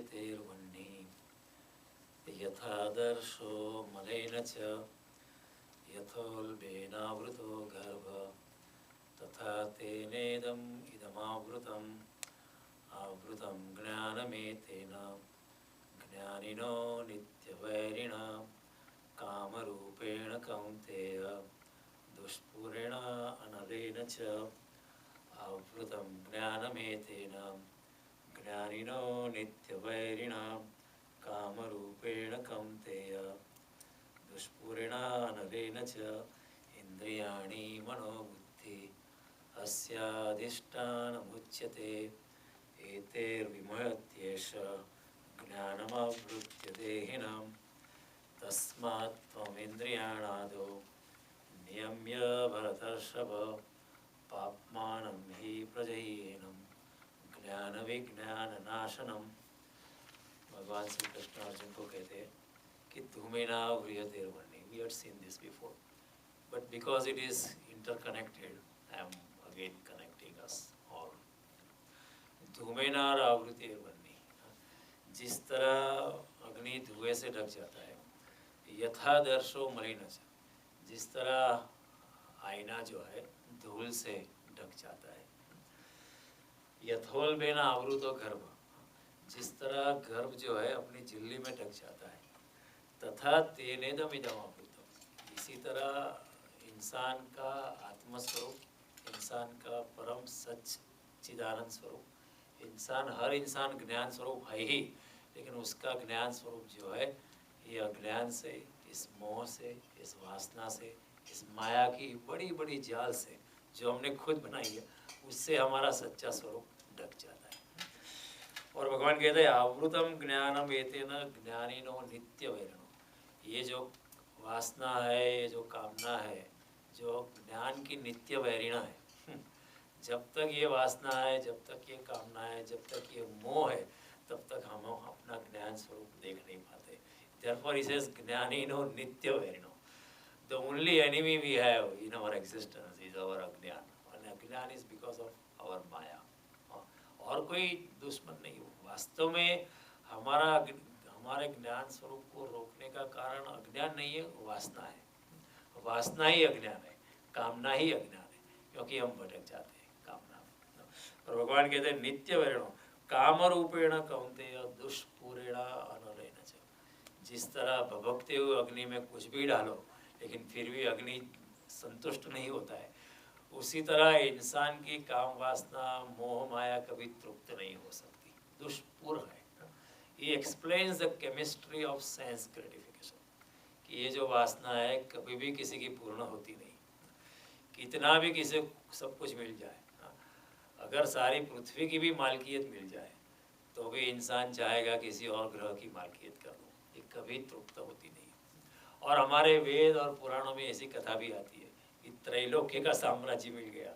आवृतेर्वह्निः यथादर्शो मलेन च यथोल्बेनावृतो गर्भः तथा तेनेदम् इदमावृतम् आवृतं ज्ञानमेतेन ज्ञानिनो नित्यवैरिणा कामरूपेण कौन्तेय दुष्पूरेण अनलेन च आवृतं ज्ञानमेतेन ज्ञानिनो नित्यवैरिणा कामरूपेण कौन्तेय दुष्पूरेण अनलेन च इन्द्रियाणि मनोबुद्धि अस्याधिष्ठानमुच्यते एतैर्विमुह्यत्येष ज्ञानमावृत्य देहिनां तस्मात् त्वमिन्द्रियाणादो नियम्य भरतर्षभ पाप्मानं हि प्रजह्येनं ज्ञानविज्ञाननाशनम्। भगवान श्री कृष्ण अर्जुन को कहते हैं कि धूमेना व्रियतेर्वह्निः. We had seen this before, but because it is interconnected, I am again connecting us all. धूमेनार आवृतेर्वह्निः, जिस तरह अग्नि धुएं से ढक जाता है, यथादर्शो मलिनश्च, जिस तरह आईना जो है धूल से ढक जाता है, यथोल्बेन आवृतो गर्भ, जिस तरह गर्भ जो है अपनी झिल्ली में ढक जाता है, तथा तेनेदम इदम आवृतम, इसी तरह इंसान का आत्मस्वरूप, इंसान का परम सच चिदानंद स्वरूप, हर इंसान ज्ञान स्वरूप है ही, लेकिन उसका ज्ञान स्वरूप जो है ये अज्ञान से, इस मोह से, इस वासना से, इस माया की बड़ी बड़ी जाल से जो हमने खुद बनाई है, उससे हमारा सच्चा स्वरूप ढक जाता है। और भगवान कहते हैं आवृतम ज्ञानम एतेन ज्ञानिनो नित्य वैरिणो, ये जो वासना है, ये जो कामना है, जो ज्ञान की नित्य वैरिणा है, जब तक ये वासना है, जब तक ये कामना है, जब तक ये मोह है, तब तक हम अपना ज्ञान स्वरूप देख नहीं पाते। Therefore he says ज्ञानिनो नित्य वैरिणो. The only enemy we have in our existence is our अज्ञान, and अज्ञान is because of our माया. और कोई दुश्मन नहीं हो, वास्तव में हमारे ज्ञान स्वरूप को रोकने का कारण अज्ञान नहीं है, वासना है। वासना ही अज्ञान है, कामना ही अज्ञान है, क्योंकि हम भटक जाते हैं कामना में। और भगवान कहते हैं नित्य वैरिणो काम रूपेण कौन्तेय दुष्पूरेण अनलेन च, जिस तरह भभकते हुए अग्नि में कुछ भी डालो लेकिन फिर भी अग्नि संतुष्ट नहीं होता है, उसी तरह इंसान की काम वासना मोह माया कभी तृप्त नहीं हो सकती, दुष्पूर है। ये explains the chemistry of sense gratification, कि ये जो वासना है कभी भी किसी की पूर्ण होती नहीं, कितना भी किसी सब कुछ मिल जाए, अगर सारी पृथ्वी की भी मालकियत मिल जाए तो भी इंसान चाहेगा किसी और ग्रह की मालकियत कर लो, ये कभी तृप्त होती नहीं। और हमारे वेद और पुराणों में ऐसी कथा भी आती है कि त्रैलोक्य का साम्राज्य मिल गया,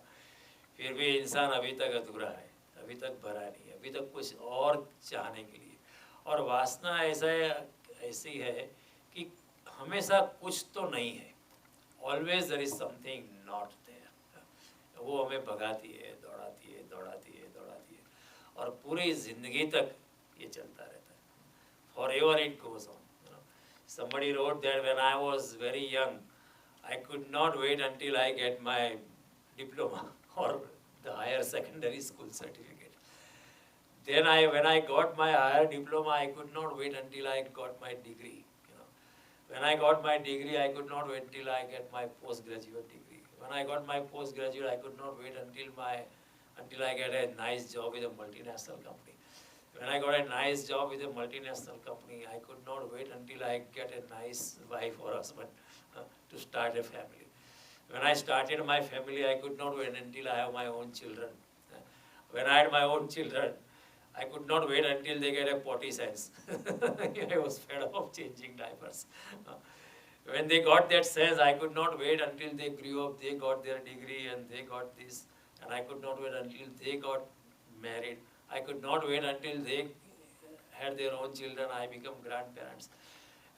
फिर भी इंसान अभी तक अधूरा है, अभी तक भरा नहीं है, अभी तक कुछ और चाहने के लिए। और वासना ऐसी है कि हमेशा कुछ तो नहीं है, always there is something not there, वो हमें भगाती है, दौड़ाती है, दौड़ाती है, दौड़ाती है, और पूरी जिंदगी तक ये चलता रहता है। Forever it goes on. Somebody wrote that when I was very young, I could not wait until I get my diploma or the higher secondary school certificate. Then when I got my higher diploma, I could not wait until I got my degree. When I got my degree, I could not wait till I get my postgraduate degree. When I got my postgraduate, I could not wait until I get a nice job with a multinational company. When I got a nice job with a multinational company, I could not wait until I get a nice wife or husband to start a family. When I started my family, I could not wait until I have my own children. When I had my own children, I could not wait until they get a potty sense. I was fed up of changing diapers. When they got that sense, I could not wait until they grew up, they got their degree and they got this, and I could not wait until they got married. I could not wait until they had their own children, I became grandparents.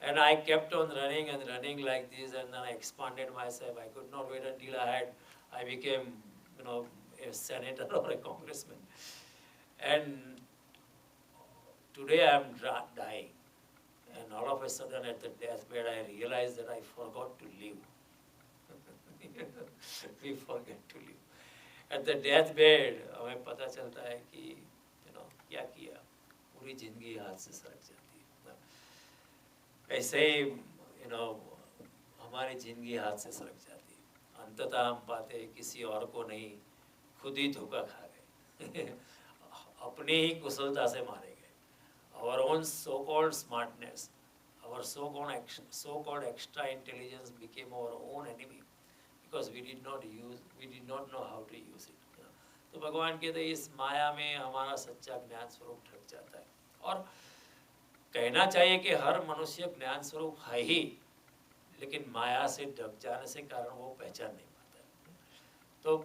And I kept on running and running like this, and then I expanded myself. I could not wait until I became, a senator or a congressman. And to today I am dying, and all of a sudden at the deathbed I realized that I forgot to live. We forget to live. At the deathbed हमें पता चलता है कि क्या किया, पूरी जिंदगी हाथ से सरक जाती है। ऐसे ही हमारी जिंदगी हाथ से सरक जाती है। अंततः हम पाते हैं किसी और को नहीं, खुद ही धोखा खा गए। अपनी ही कुशलता से मारे गए। Our own so-called smartness, our so-called extra intelligence became our own enemy because we did not know how to use it. तो भगवान कहते हैं इस माया में हमारा सच्चा ज्ञान स्वरूप ढक जाता है। और कहना चाहिए कि हर मनुष्य ज्ञान स्वरूप है ही, लेकिन माया से ढक जाने से कारण वो पहचान नहीं पाता है। तो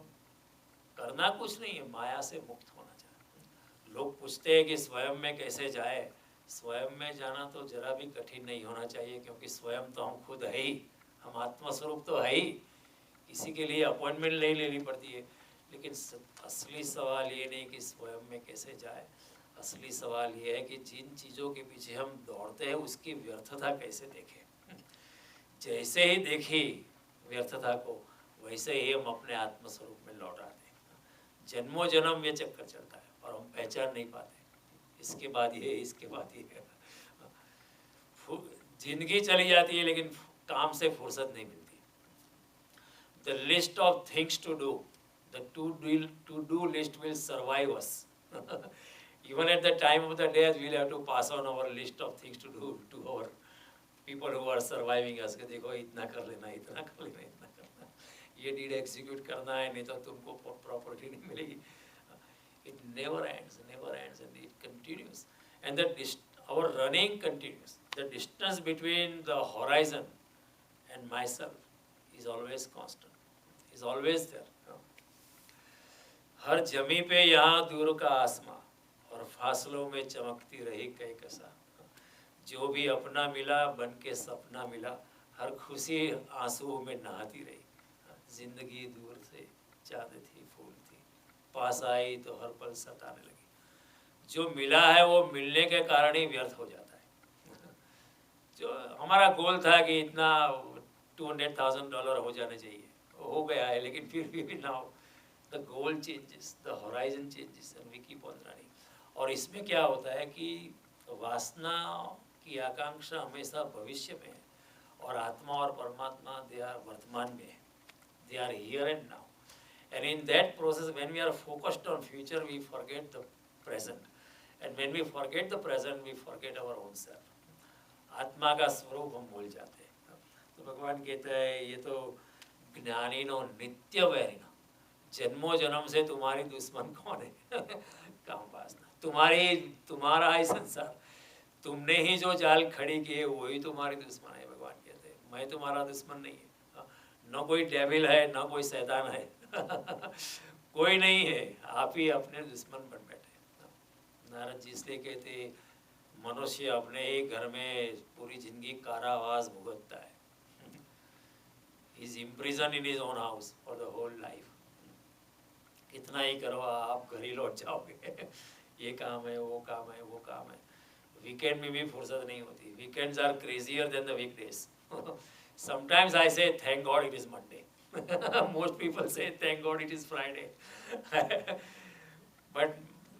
करना कुछ नहीं है, माया से मुक्त होना चाहिए। लोग पूछते हैं कि स्वयं में कैसे जाए। स्वयं में जाना तो जरा भी कठिन नहीं होना चाहिए, क्योंकि स्वयं तो हम खुद है ही, हम आत्मस्वरूप तो है ही। किसी के लिए अपॉइंटमेंट नहीं लेनी पड़ती है। लेकिन असली सवाल ये नहीं कि स्वयं में कैसे जाए, असली सवाल ये है कि जिन चीज़ों के पीछे हम दौड़ते हैं उसकी व्यर्थता कैसे देखें। जैसे ही देखी व्यर्थता को, वैसे ही हम अपने आत्मस्वरूप में लौट आते हैं। जन्मों जन्म ये चक्कर चलता है और हम पहचान नहीं पाते। इसके बाद ये, इसके बाद ये, जिंदगी चली जाती है लेकिन काम से फुर्सत नहीं मिलती। The list of things to do, the to-do list will survive us. Even at the time of the death, we'll have to pass on our list of things to do to our people who are surviving us. कि देखो इतना कर लेना, इतना कर लेना, इतना करना, ये डीड एग्जीक्यूट करना है, नहीं तो तुमको प्रॉपर्टी नहीं मिलेगी। It never ends, and it continues. And our running continues. The distance between the horizon and myself is always constant. Is always there. हर जमी पे यहाँ दूर का आसमां, और फासलों में चमकती रही कई कसा। जो भी अपना मिला बन के सपना मिला, हर खुशी आंसुओं में नहाती रही। जिंदगी दूर से चाँद थी, फूल थी, पास आई तो हर पल सताने लगी। जो मिला है वो मिलने के कारण ही व्यर्थ हो जाता है। जो हमारा गोल था कि इतना $200,000 हो जाने चाहिए, हो गया है, लेकिन फिर भी now the goal changes, the horizon changes, and we keep on running. और इसमें क्या होता है कि वासना की आकांक्षा हमेशा भविष्य में है, और आत्मा और परमात्मा दे आर वर्तमान में है, they are here and now. And in that process when we are focused on future, we forget the present, and when we forget the present, we forget our own self. आत्मा का स्वरूप हम भूल जाते हैं। तो भगवान कहता है ये तो ज्ञानीनो नित्य वैरिनो, जन्मों जन्म से तुम्हारी दुश्मन कौन है? काम वासना। तुम्हारा ही संसार, तुमने ही जो जाल खड़ी की है वही तुम्हारी दुश्मन है। भगवान कहते हैं मैं तुम्हारा दुश्मन नहीं है। न कोई डेविल है, न कोई शैतान है। कोई नहीं है, आप ही अपने दुश्मन बन बैठे। नारद जी इसलिए कहते मनुष्य अपने ही घर में पूरी जिंदगी कारावास भुगतता है। He is imprisoned in his own house for the whole life. कितना ही करो आप घर ही लौट जाओगे। ये काम है, वो काम है, वो काम है। वीकेंड में भी फुर्सत नहीं होती। Weekends are crazier than the weekdays. Sometimes I say thank God it is Monday. Most people say thank God it is Friday. But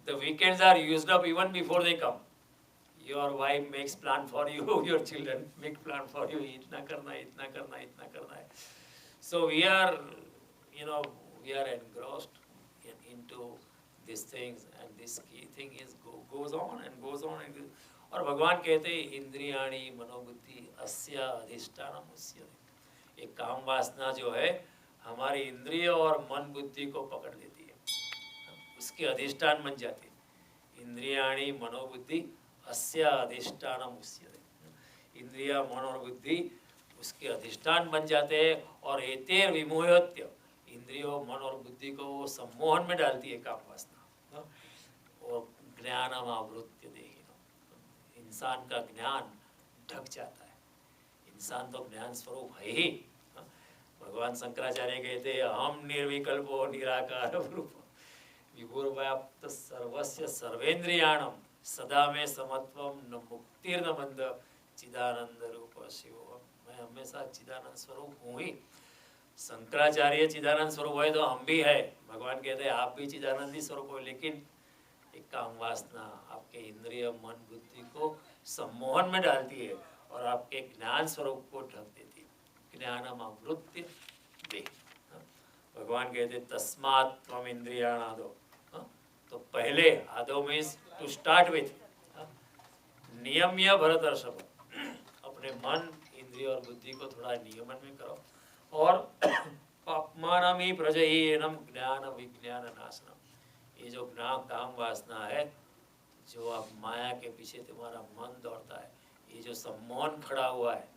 the weekends are used up even before they come. Your wife makes plan for you, your children make plan for you, इतना करना है, इतना करना है, इतना करना है। So we are, we are engrossed into these things, and this key thing is goes on and goes on and goes. और भगवान कहते हैं इंद्रियाणि मनोबुद्धि अस्य अधिष्ठानम् उच्यते। एक काम वासना जो है हमारी इंद्रिय और मन बुद्धि को पकड़ लेती है, उसके अधिष्ठान बन जाती है। इंद्रियाणि मनोबुद्धि अस्य अधिष्ठानम् उच्यते। इंद्रिया मन और बुद्धि उसके अधिष्ठान बन जाते हैं, और एतेर विमोहत्य, इंद्रियों मन और बुद्धि को वो सम्मोहन में डालती है काम वासना। और ज्ञानम आवृत्य देहिनो, इंसान का ज्ञान ढक जाता है। इंसान तो ज्ञान स्वरूप है ही। भगवान शंकराचार्य कहते हैं अहम निर्विकल्पो निराकार रूप विभुर्व्याप्त सर्वस्य सर्वेन्द्रियाणम सदा में समत्वम न मुक्तिर्न बंध चिदानंद रूप शिव। मैं हमेशा चिदानंद स्वरूप हूँ ही। शंकराचार्य चिदानंद स्वरूप है तो हम भी है। भगवान कहते हैं आप भी चिदानंदी स्वरूप हो, लेकिन एक काम वासना आपके इंद्रिय मन बुद्धि को सम्मोहन में डालती है और आपके ज्ञान स्वरूप को ढक देती है। ज्ञानम आवृत्य दे। भगवान कहते तस्मात् त्वम इंद्रियाणादो। तो पहले आदो मीन्स टू स्टार्ट विथ नियम्य भरतर्षभ, अपने मन इंद्रिय और बुद्धि को थोड़ा नियमन में करो। और पापमानम प्रजहीनम ज्ञान विज्ञान नाशनम। ये जो ज्ञान काम वासना है, जो आप माया के पीछे तुम्हारा मन दौड़ता है, ये जो सम्मोहन खड़ा हुआ है,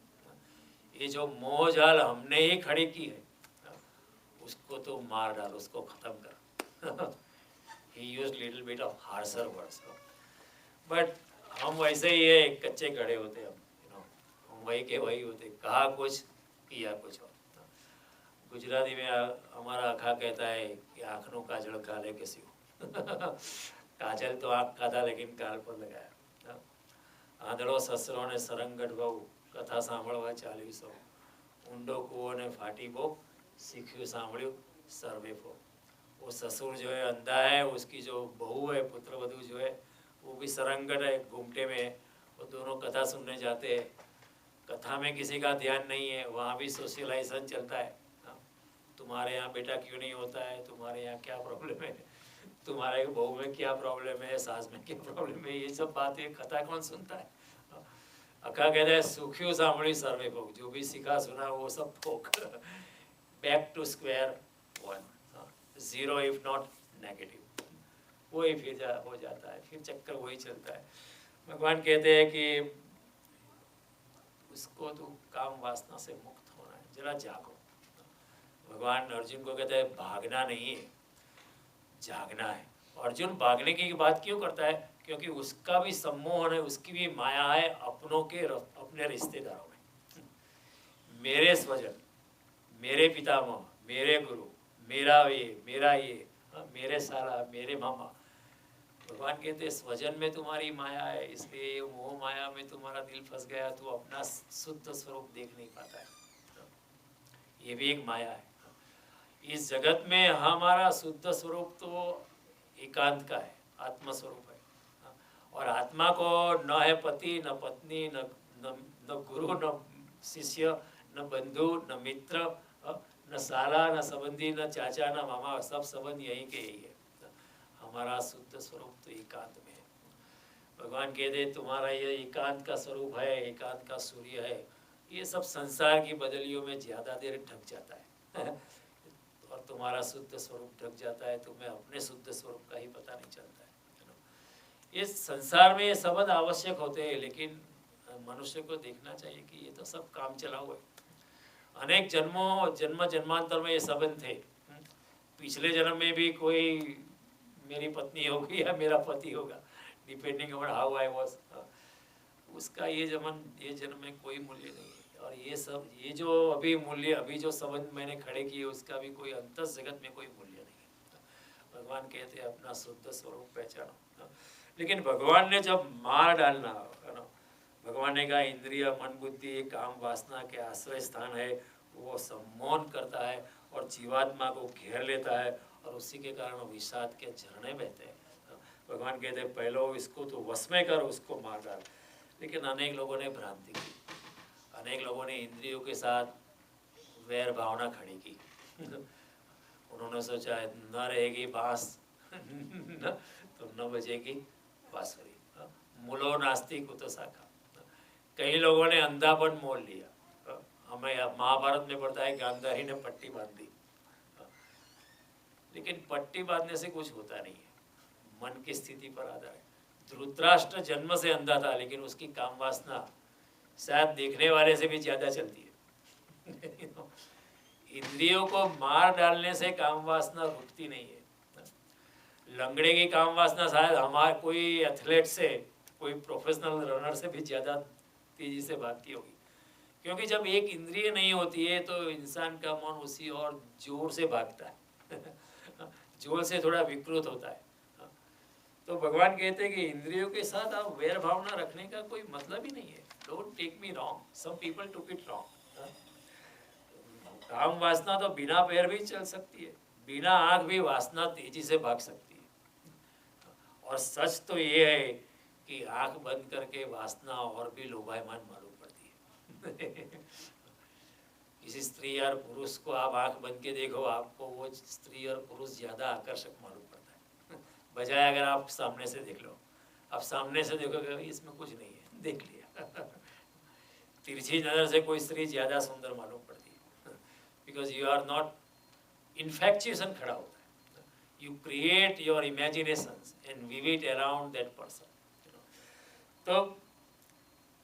ये जो मोह जाल हमने ही खड़ी की है, उसको तो मार डाल, उसको खत्म कर। He used little bit of harsher words, but हम वैसे ही है, कच्चे गड़े होते हम, हम वही के वही होते, कहा कुछ किया कुछ और। गुजराती में हमारा अखा कहता है कि आँखों काजल काले के सिव। काजल तो आँख का था लेकिन काल पर लगाया। आंधळो ससरो ने सरंगट बहु कथा सांभळवा चाल्યું सौ। ऊंडो कुओ ने फाटी बो सीख्યું सांभळ्યું सर्वे को। वो ससुर जो है अंधा है, उसकी जो बहू है पुत्रवधू जो है वो भी सरंगट है, घूमटे में है। वो दोनों कथा सुनने जाते हैं। कथा में किसी का ध्यान नहीं है, वहाँ भी सोशलाइजेशन चलता है। तुम्हारे यहाँ बेटा क्यों नहीं होता है, तुम्हारे यहाँ क्या प्रॉब्लम है, तुम्हारे बहू में क्या प्रॉब्लम है, सास में क्या प्रॉब्लम है, ये सब बातें कथा कौन सुनता है। अखा कहता है सुख्यू सांभळ्યું सर्वे भोग, जो भी सीखा सुना वो सब भोग। Back to square one, zero if not negative, वही फिर हो जाता है, फिर चक्कर वही चलता है। भगवान कहते हैं कि उसको तो काम वासना से मुक्त होना है, जरा जागो। भगवान अर्जुन को कहते हैं भागना नहीं है, जागना है। अर्जुन भागने की बात क्यों करता है? क्योंकि उसका भी सम्मोहन है, उसकी भी माया है अपनों के अपने रिश्तेदारों में। मेरे स्वजन, मेरे पितामह, मेरे गुरु, मेरा ये, मेरे साला, मेरे मामा। भगवान कहते हैं स्वजन में तुम्हारी माया है, इसलिए मोह माया में तुम्हारा दिल फंस गया, तू अपना शुद्ध स्वरूप देख नहीं पाता है। ये भी एक माया है। इस जगत में हमारा शुद्ध स्वरूप तो एकांत का है, आत्मा स्वरूप है। और आत्मा को न है पति, न पत्नी, न गुरु, न शिष्य, न बंधु, न मित्र, न साला, न संबंधी, न चाचा, न मामा, सब संबंध यहीं के ही है। हमारा शुद्ध स्वरूप तो एकांत में है। भगवान कहते तुम्हारा ये एकांत का स्वरूप है, एकांत का सूर्य है। ये सब संसार की बदलियों में ज़्यादा देर ढक जाता है। और तुम्हारा शुद्ध स्वरूप ढक जाता है, तुम्हें अपने शुद्ध स्वरूप का ही पता नहीं चलता है। इस संसार में ये शब्द आवश्यक होते हैं, लेकिन मनुष्य को देखना चाहिए कि ये तो सब काम चला हुआ है। अनेक जन्मांतर में ये संबंध थे। पिछले जन्म में भी कोई मेरी पत्नी होगी या मेरा पति होगा, depending on how I was. उसका ये जन्म में कोई मूल्य नहीं है। और ये जो अभी जो संबंध मैंने खड़े किए, उसका भी कोई अंतस जगत में कोई मूल्य नहीं है। भगवान कहते हैं अपना शुद्ध स्वरूप पहचानो। लेकिन भगवान ने जब मार डालना है ना, भगवान ने कहा इंद्रिय मन बुद्धि काम वासना के आश्रय स्थान है, वो सम्मोहन करता है और जीवात्मा को घेर लेता है, और उसी के कारण विषाद के झरने बहते हैं। भगवान कहते हैं पहले इसको तो वश में कर, उसको मार डाल। लेकिन अनेक लोगों ने भ्रांति की, अनेक लोगों ने इंद्रियों के साथ वैर भावना खड़ी की। उन्होंने सोचा न रहेगी बांस तो न बजेगी बांसुरी, मूलो नास्ति कुतो शाखा। कई लोगों ने अंधापन मोल लिया। हमें महाभारत में पढ़ता है गांधारी ने पट्टी बांध दी, लेकिन पट्टी बांधने से कुछ होता नहीं है, मन की स्थिति पर आधार है। धृतराष्ट्र जन्म से अंधा था, लेकिन उसकी काम वासना शायद देखने वाले से भी ज्यादा चलती है। इंद्रियों को मार डालने से काम वासना रुकती नहीं है। लंगड़े की काम वासना शायद हमारे कोई एथलीट से, कोई प्रोफेशनल रनर से भी ज़्यादा तेजी से भागती होगी, क्योंकि जब एक इंद्रिय नहीं होती है तो इंसान का मन उसी और जोर से भागता है। जोर से थोड़ा विकृत होता है। तो तो भगवान कहते हैं कि इंद्रियों के साथ आप वैर भावना रखने का कोई मतलब ही नहीं है। Don't take me wrong, some people took it wrong. काम वासना तो बिना पैर भी चल सकती है, बिना आंख भी वासना तेजी से भाग सकती है। और सच तो ये है कि आंख बंद करके वासना और भी लोभायमान मालूम पड़ती है। किसी स्त्री और पुरुष को आप आंख बंद के देखो, आपको वो स्त्री और पुरुष ज्यादा आकर्षक मालूम पड़ता है बजाय अगर आप सामने से देख लो। आप सामने से देखोगे इसमें कुछ नहीं है, देख लिया। तिरछी नजर से कोई स्त्री ज्यादा सुंदर मालूम पड़ती है, because you are not, infatuation खड़ा होता है। You create your imaginations and weave it around that person. तो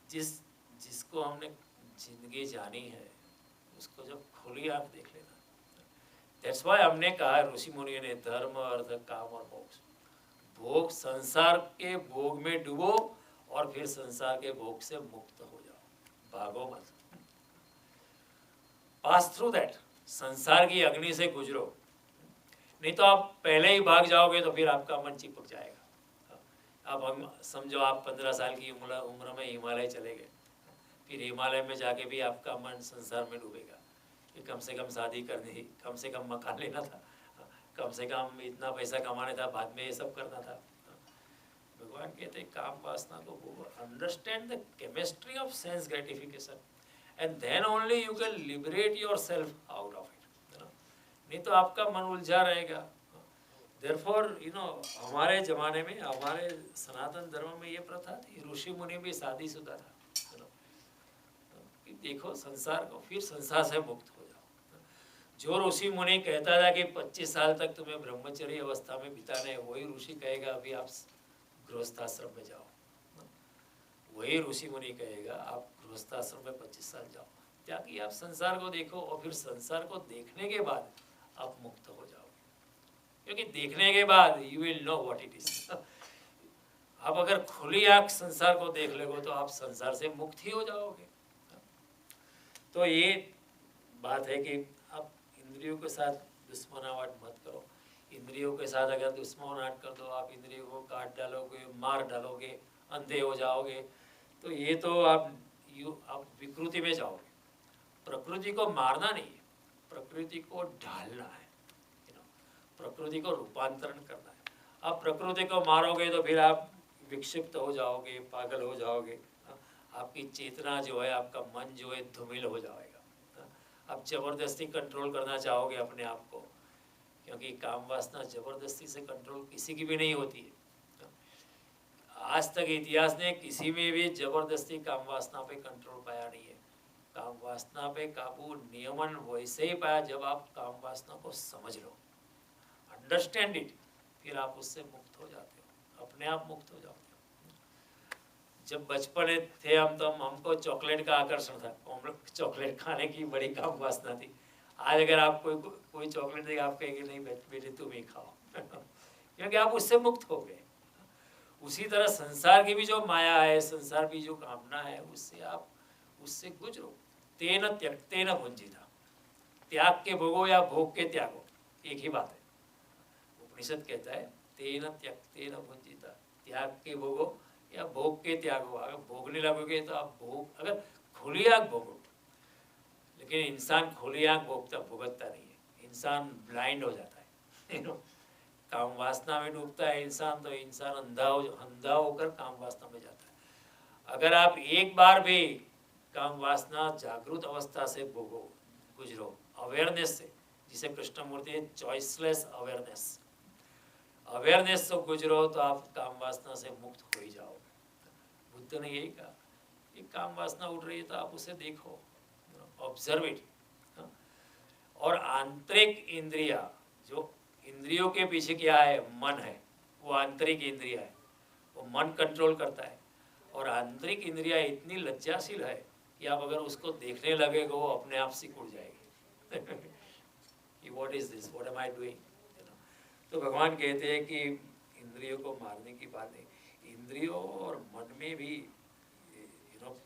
जिसको हमने जिंदगी जानी है उसको जब खुली आंख देख लेना। दैट्स व्हाई हमने कहा ऋषि मुनियों ने धर्म अर्थ काम और मोक्ष, भोग संसार के भोग में डूबो और फिर संसार के भोग से मुक्त हो जाओ, भागो मत, पास थ्रू दैट, संसार की अग्नि से गुजरो। नहीं तो आप पहले ही भाग जाओगे तो फिर आपका मन चिपक जाएगा। अब हम समझो आप 15 साल की उम्र में हिमालय चले गए, फिर हिमालय में जाके भी आपका मन संसार में डूबेगा कि कम से कम शादी करनी थी, कम से कम मकान लेना था, कम से कम इतना पैसा कमाना था, बाद में ये सब करना था। भगवान कहते हैं काम वासना को understand the chemistry of sense gratification and then only you can liberate yourself out of it. नहीं तो आपका मन उलझा रहेगा। Therefore, हमारे ज़माने में, हमारे सनातन धर्म में ये प्रथा थी, ऋषि मुनि भी शादीशुदा था। कि देखो संसार को, फिर संसार से मुक्त हो जाओ। जो ऋषि मुनि कहता था कि 25 साल तक तुम्हें ब्रह्मचर्य अवस्था में बिताने, वही ऋषि कहेगा अभी आप गृहस्थाश्रम में जाओ। वही ऋषि मुनि कहेगा आप गृहस्थाश्रम में 25 साल जाओ, ताकि आप संसार को देखो और फिर संसार को देखने के बाद आप मुक्त हो जाओ। क्योंकि देखने के बाद you will know what it is. आप अगर खुली आंख संसार को देख लोगे तो आप संसार से मुक्त ही हो जाओगे। तो ये बात है कि आप इंद्रियों के साथ दुश्मनावट मत करो। इंद्रियों के साथ अगर दुश्मनावट कर दो, आप इंद्रियों को काट डालोगे, मार डालोगे, अंधे हो जाओगे, तो ये तो आप विकृति में जाओगे। प्रकृति को मारना नहीं है, प्रकृति को ढालना है, प्रकृति को रूपांतरण करना है। आप प्रकृति को मारोगे तो फिर आप विक्षिप्त हो जाओगे, पागल हो जाओगे, आपकी चेतना जो है, आपका मन जो है धूमिल हो जाएगा। आप जबरदस्ती कंट्रोल करना चाहोगे अपने आप को, क्योंकि काम वासना जबरदस्ती से कंट्रोल किसी की भी नहीं होती है। आज तक इतिहास ने किसी में भी जबरदस्ती काम वासना पे कंट्रोल पाया नहीं है। काम वासना पे काबू नियमन वैसे ही पाया जब आप काम वासना को समझ लो, अंडरस्टैंड इट, फिर आप उससे मुक्त हो जाते हो, अपने आप मुक्त हो जाते हो। जब बचपन थे हम तो हमको चॉकलेट का आकर्षण था, चॉकलेट खाने की बड़ी काम वासना थी। आज अगर आप कोई चॉकलेट देगा, आप कहेंगे नहीं बेटे तुम ही खाओ। क्योंकि आप उससे मुक्त हो गए। उसी तरह संसार की भी जो माया है, संसार की जो कामना है, उससे आप उससे गुजरो। तेन त्यक्तेन भुंजीता, त्याग के भोगो या भोग के त्यागो, एक ही बात है। उपनिषद कहता है तेन त्यक्तेन भुंजीता, त्याग के भोगो या भोग के त्यागो। अगर भोगने लगोगे तो आप भोग, अगर खुली आंख भोगो, लेकिन इंसान खुली आंख भुगतता नहीं है, इंसान ब्लाइंड हो जाता है। काम वासना में डूबता है इंसान, तो इंसान अंधा होकर काम वासना में जाता है। अगर आप एक बार भी काम वासना जागृत अवस्था से भोगो, गुजरो, अवेयरनेस से, जिसे कृष्णमूर्ति है चॉइसलेस अवेयरनेस, अवेयरनेस से गुजरो तो आप काम वासना से मुक्त हो ही जाओगे। बुद्ध ने यही कहा कि काम वासना उठ रही है तो आप उसे देखो, ऑब्जर्व इट। और आंतरिक इंद्रिया, जो इंद्रियों के पीछे क्या है, मन है, वो आंतरिक इंद्रिया है, वो मन कंट्रोल करता है। और आंतरिक इंद्रिया इतनी लज्जाशील है कि आप अगर उसको देखने लगेगा वो अपने आप सिकुड़ उड़ जाएगी। What is this, what am I doing. तो भगवान कहते हैं कि इंद्रियों को मारने की बात नहीं, इंद्रियों और मन में भी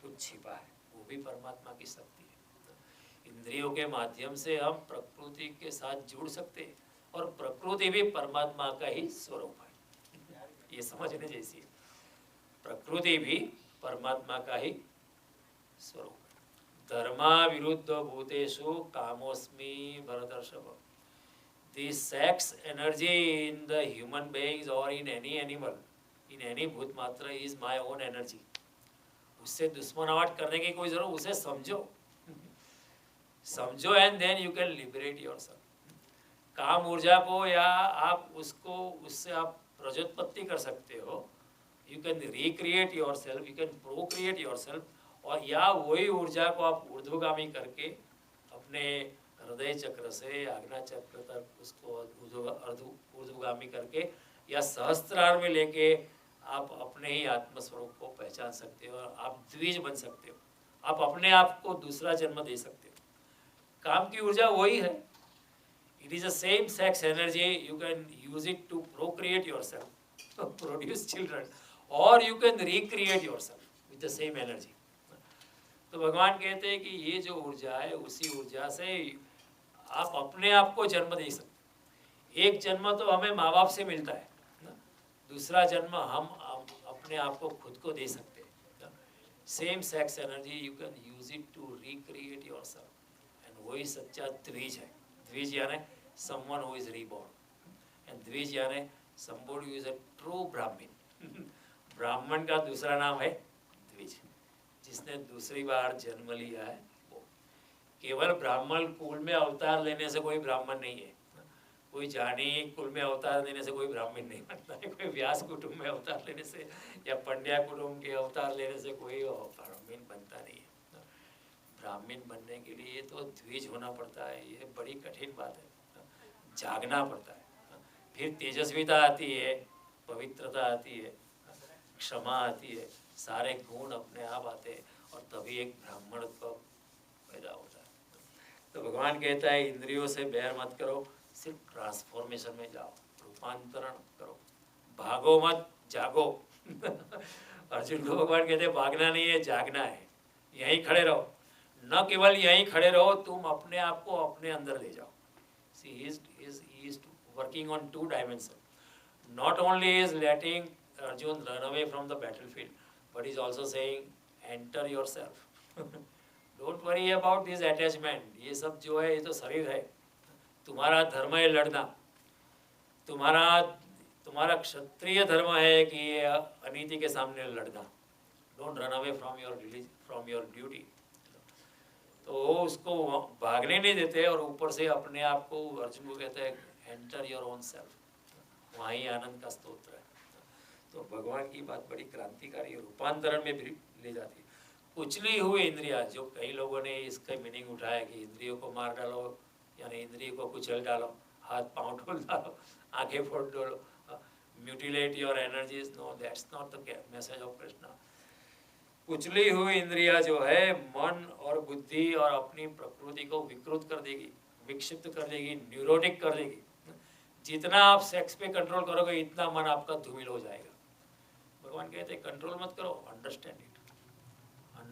कुछ छिपा है, वो भी परमात्मा की शक्ति है। इंद्रियों के माध्यम से हम प्रकृति के साथ जुड़ सकते हैं, और प्रकृति भी परमात्मा का ही स्वरूप है। ये समझने जैसी है। प्रकृति भी परमात्मा का ही स्वरूप है। धर्मा विरुद्ध भूतेषु कामोस्मि भरतर्षभ। The sex energy in the human beings or in any animal, in any भूत मात्र is my own energy. उससे दुश्मनावट करने की कोई जरूरत, उसे समझो समझो and then you can liberate yourself. काम ऊर्जा को या आप उसको उससे आप प्रजोत्पत्ति कर सकते हो, you can recreate yourself, you can Procreate yourself, और या वही ऊर्जा को आप ऊर्ध्वगामी करके अपने हृदय चक्र से आज्ञा चक्र तक उसको ऊर्ध्वगामी करके या सहस्त्रार में लेके आप अपने ही आत्मस्वरूप को पहचान सकते हो, आप द्विज बन सकते हो, आप अपने आप को दूसरा जन्म दे सकते हो। काम की ऊर्जा वही है, it is a same sex energy, you can use it to procreate yourself, produce children, और you can recreate yourself with the same energy. तो भगवान कहते हैं कि ये जो ऊर्जा है, उसी ऊर्जा से आप अपने आप को जन्म दे सकते। एक जन्म तो हमें माँ बाप से मिलता है ना, दूसरा जन्म हम अपने आप को खुद को दे सकते हैं। Same sex energy you can use it to recreate yourself, and वही सच्चा द्विज है। द्विज यानी someone who is reborn, and द्विज यानी somebody who is a true Brahmin. ब्राह्मण का दूसरा नाम है द्विज, जिसने दूसरी बार जन्म लिया है। केवल ब्राह्मण कुल में अवतार लेने से कोई ब्राह्मण नहीं है, कोई जानी कुल में अवतार लेने से कोई ब्राह्मण नहीं बनता है, कोई व्यास कुटुंब में अवतार लेने से या पंड्या कुटुंब के अवतार लेने से कोई ब्राह्मण बनता नहीं है। ब्राह्मण बनने के लिए तो द्विज होना पड़ता है, ये बड़ी कठिन बात है, जागना पड़ता है, फिर तेजस्विता आती है, पवित्रता आती है, क्षमा आती है, सारे गुण अपने आप आते हैं, और तभी एक ब्राह्मणत्व पैदा होता है। तो भगवान कहता है इंद्रियों से बैर मत करो, सिर्फ ट्रांसफॉर्मेशन में जाओ, रूपांतरण करो, भागो मत, जागो। अर्जुन को भगवान कहते हैं भागना नहीं है, जागना है, यहीं खड़े रहो। न केवल यहीं खड़े रहो, तुम अपने आप को अपने अंदर ले जाओ। See, he is working on two dimensions. Not only is letting Arjun run away from the battlefield, but he's also saying enter yourself. Don't worry about this attachment. ये सब जो है ये तो शरीर है, तुम्हारा धर्म है लड़ना, तुम्हारा क्षत्रिय धर्म है कि ये अनीति के सामने लड़ना। Don't run away from your duty. तो उसको भागने नहीं देते, और ऊपर से अपने आप को अर्जुन को कहते हैं एंटर योर ओन सेल्फ, वहीं आनंद का स्तोत्र है। तो भगवान की बात बड़ी क्रांतिकारी, रूपांतरण में भी ले जाती है। कुचली हुई इंद्रिया, जो कई लोगों ने इसका मीनिंग उठाया कि इंद्रियों को मार डालो, यानी इंद्रियों को कुचल डालो, हाथ पांव ढोल डालो, आंखें फोड़ डालो, mutilate your energies. No, that's not the message of Krishna. कुचली हुई इंद्रिया जो है मन और बुद्धि और अपनी प्रकृति को विकृत कर देगी, विक्षिप्त कर देगी, न्यूरोटिक कर देगी। जितना आप सेक्स पे कंट्रोल करोगे इतना मन आपका धूमिल हो जाएगा। भगवान कहते हैं कंट्रोल मत करो, understand it,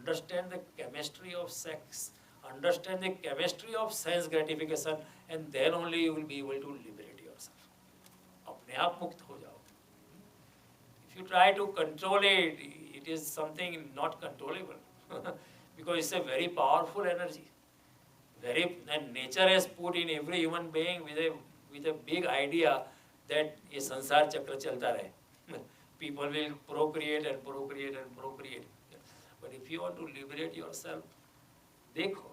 understand the chemistry of sex, understand the chemistry of sense gratification, and then only you will be able to liberate yourself. अपने आप मुक्त हो जाओ। If you try to control it, it is something not controllable because it's a very powerful energy. And nature has put in every human being with a big idea that ये संसार चक्र चलता रहे। People will procreate and procreate and procreate. But if you want to liberate yourself, देखो,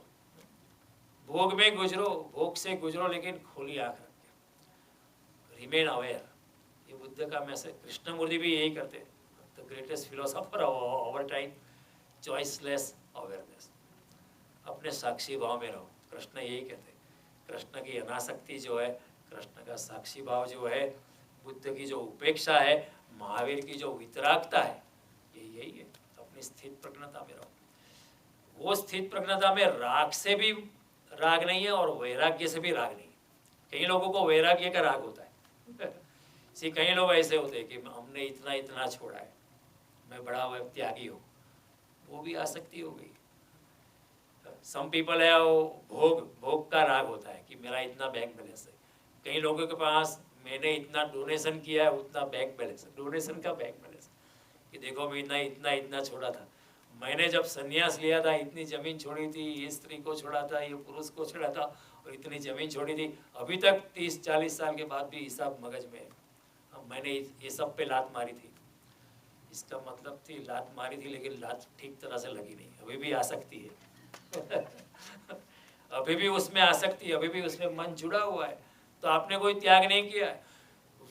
भोग में गुजरो, भोग से गुजरो, लेकिन खुली आंख रख के, रिमेन अवेयर। ये बुद्ध का मैसेज, कृष्णमूर्ति भी यही करते हैं, the greatest philosopher of our time, choiceless awareness. अपने साक्षी भाव में रहो, कृष्ण यही कहते हैं। कृष्ण की अनासक्ति जो है, कृष्ण का साक्षी भाव जो है, बुद्ध की जो उपेक्षा है, महावीर की जो वितरागता है, यही है। अपनी स्थित प्रज्ञता में रहो। वो स्थित प्रज्ञता में राग से भी राग नहीं है और वैराग्य से भी राग नहीं है। कई लोगों को वैराग्य का राग होता है सी कई लोग ऐसे होते हैं कि हमने इतना इतना छोड़ा है, मैं बड़ा त्यागी हूँ, वो भी आसक्ति हो गई। सम पीपल है वो भोग का राग होता है कि मेरा इतना बैंक बैलेंस है। कई लोगों के पास मैंने इतना डोनेशन किया है, उतना बैंक बैलेंस, डोनेशन का बैंक बैलेंस, कि देखो मैं इतना इतना इतना छोड़ा था। मैंने जब संन्यास लिया था इतनी ज़मीन छोड़ी थी, ये स्त्री को छोड़ा था, ये पुरुष को छोड़ा था, और इतनी ज़मीन छोड़ी थी। अभी तक 30-40 साल के बाद भी हिसाब मगज में है। मैंने ये सब पे लात मारी थी। इसका मतलब थी लात मारी थी, लेकिन लात ठीक तरह से लगी नहीं। अभी भी आ सकती है अभी भी उसमें आ सकती है, अभी भी उसमें मन जुड़ा हुआ है। तो आपने कोई त्याग नहीं किया है।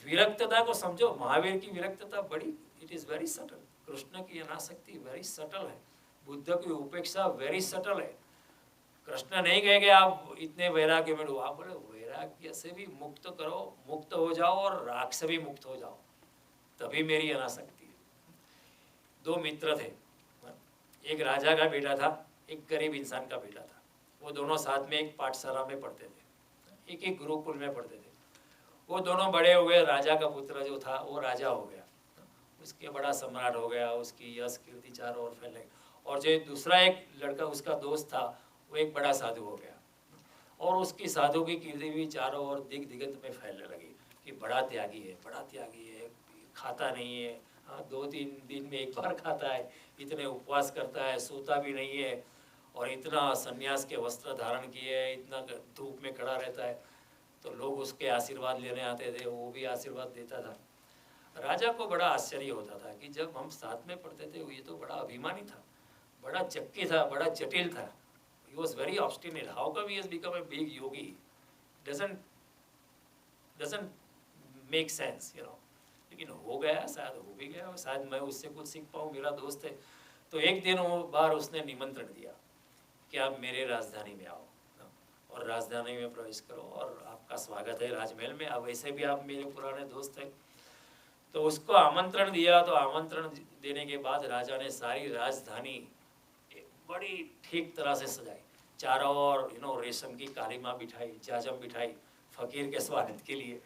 विरक्तता को समझो। महावीर की विरक्तता बड़ी, it is very subtle. Krishna की अनासक्ति वेरी सटल है। बुद्ध की उपेक्षा वेरी सटल है। कृष्ण नहीं कहेंगे आप इतने वैराग्य में डूबो, आप बोले वैराग्य से भी मुक्त करो, मुक्त हो जाओ और राग से भी मुक्त हो जाओ, तभी मेरी अनासक्ति है। दो मित्र थे, एक राजा का बेटा था, एक गरीब इंसान का बेटा था। वो दोनों साथ में एक पाठशाला में पढ़ते थे, एक एक गुरुकुल में पढ़ते थे। वो दोनों बड़े हो गए। राजा का पुत्र जो था वो राजा हो गया, उसके बड़ा सम्राट हो गया, उसकी यश कीर्ति चारों ओर फैल गई। और जो दूसरा एक लड़का उसका दोस्त था, वो एक बड़ा साधु हो गया, और उसकी साधु की कीर्ति भी चारों ओर दिग दिगंत में फैलने लगी कि बड़ा त्यागी है, बड़ा त्यागी है, खाता नहीं है, हाँ 2-3 दिन में एक बार खाता है, इतने उपवास करता है, सोता भी नहीं है, और इतना सन्यास के वस्त्र धारण किए है, इतना धूप में खड़ा रहता है। तो लोग उसके आशीर्वाद लेने आते थे, वो भी आशीर्वाद देता था। राजा को बड़ा आश्चर्य होता था कि जब हम साथ में पढ़ते थे, ये तो बड़ा अभिमानी था, बड़ा चक्की था, बड़ा जटिल था। He was very obstinate. How come he has become a big yogi? Doesn't make sense, you know. लेकिन हो गया, शायद हो भी गया, शायद मैं उससे कुछ सीख पाऊँ, मेरा दोस्त है। तो एक दिन वो बार उसने निमंत्रण दिया कि आप मेरे राजधानी में आओ और राजधानी में प्रवेश करो और आपका स्वागत है राजमहल में। अब वैसे भी आप मेरे पुराने दोस्त हैं। तो उसको आमंत्रण दिया। तो आमंत्रण देने के बाद राजा ने सारी राजधानी बड़ी ठीक तरह से सजाई, चारों ओर रेशम की कालीमा बिठाई, जाजम बिठाई फकीर के स्वागत के लिए,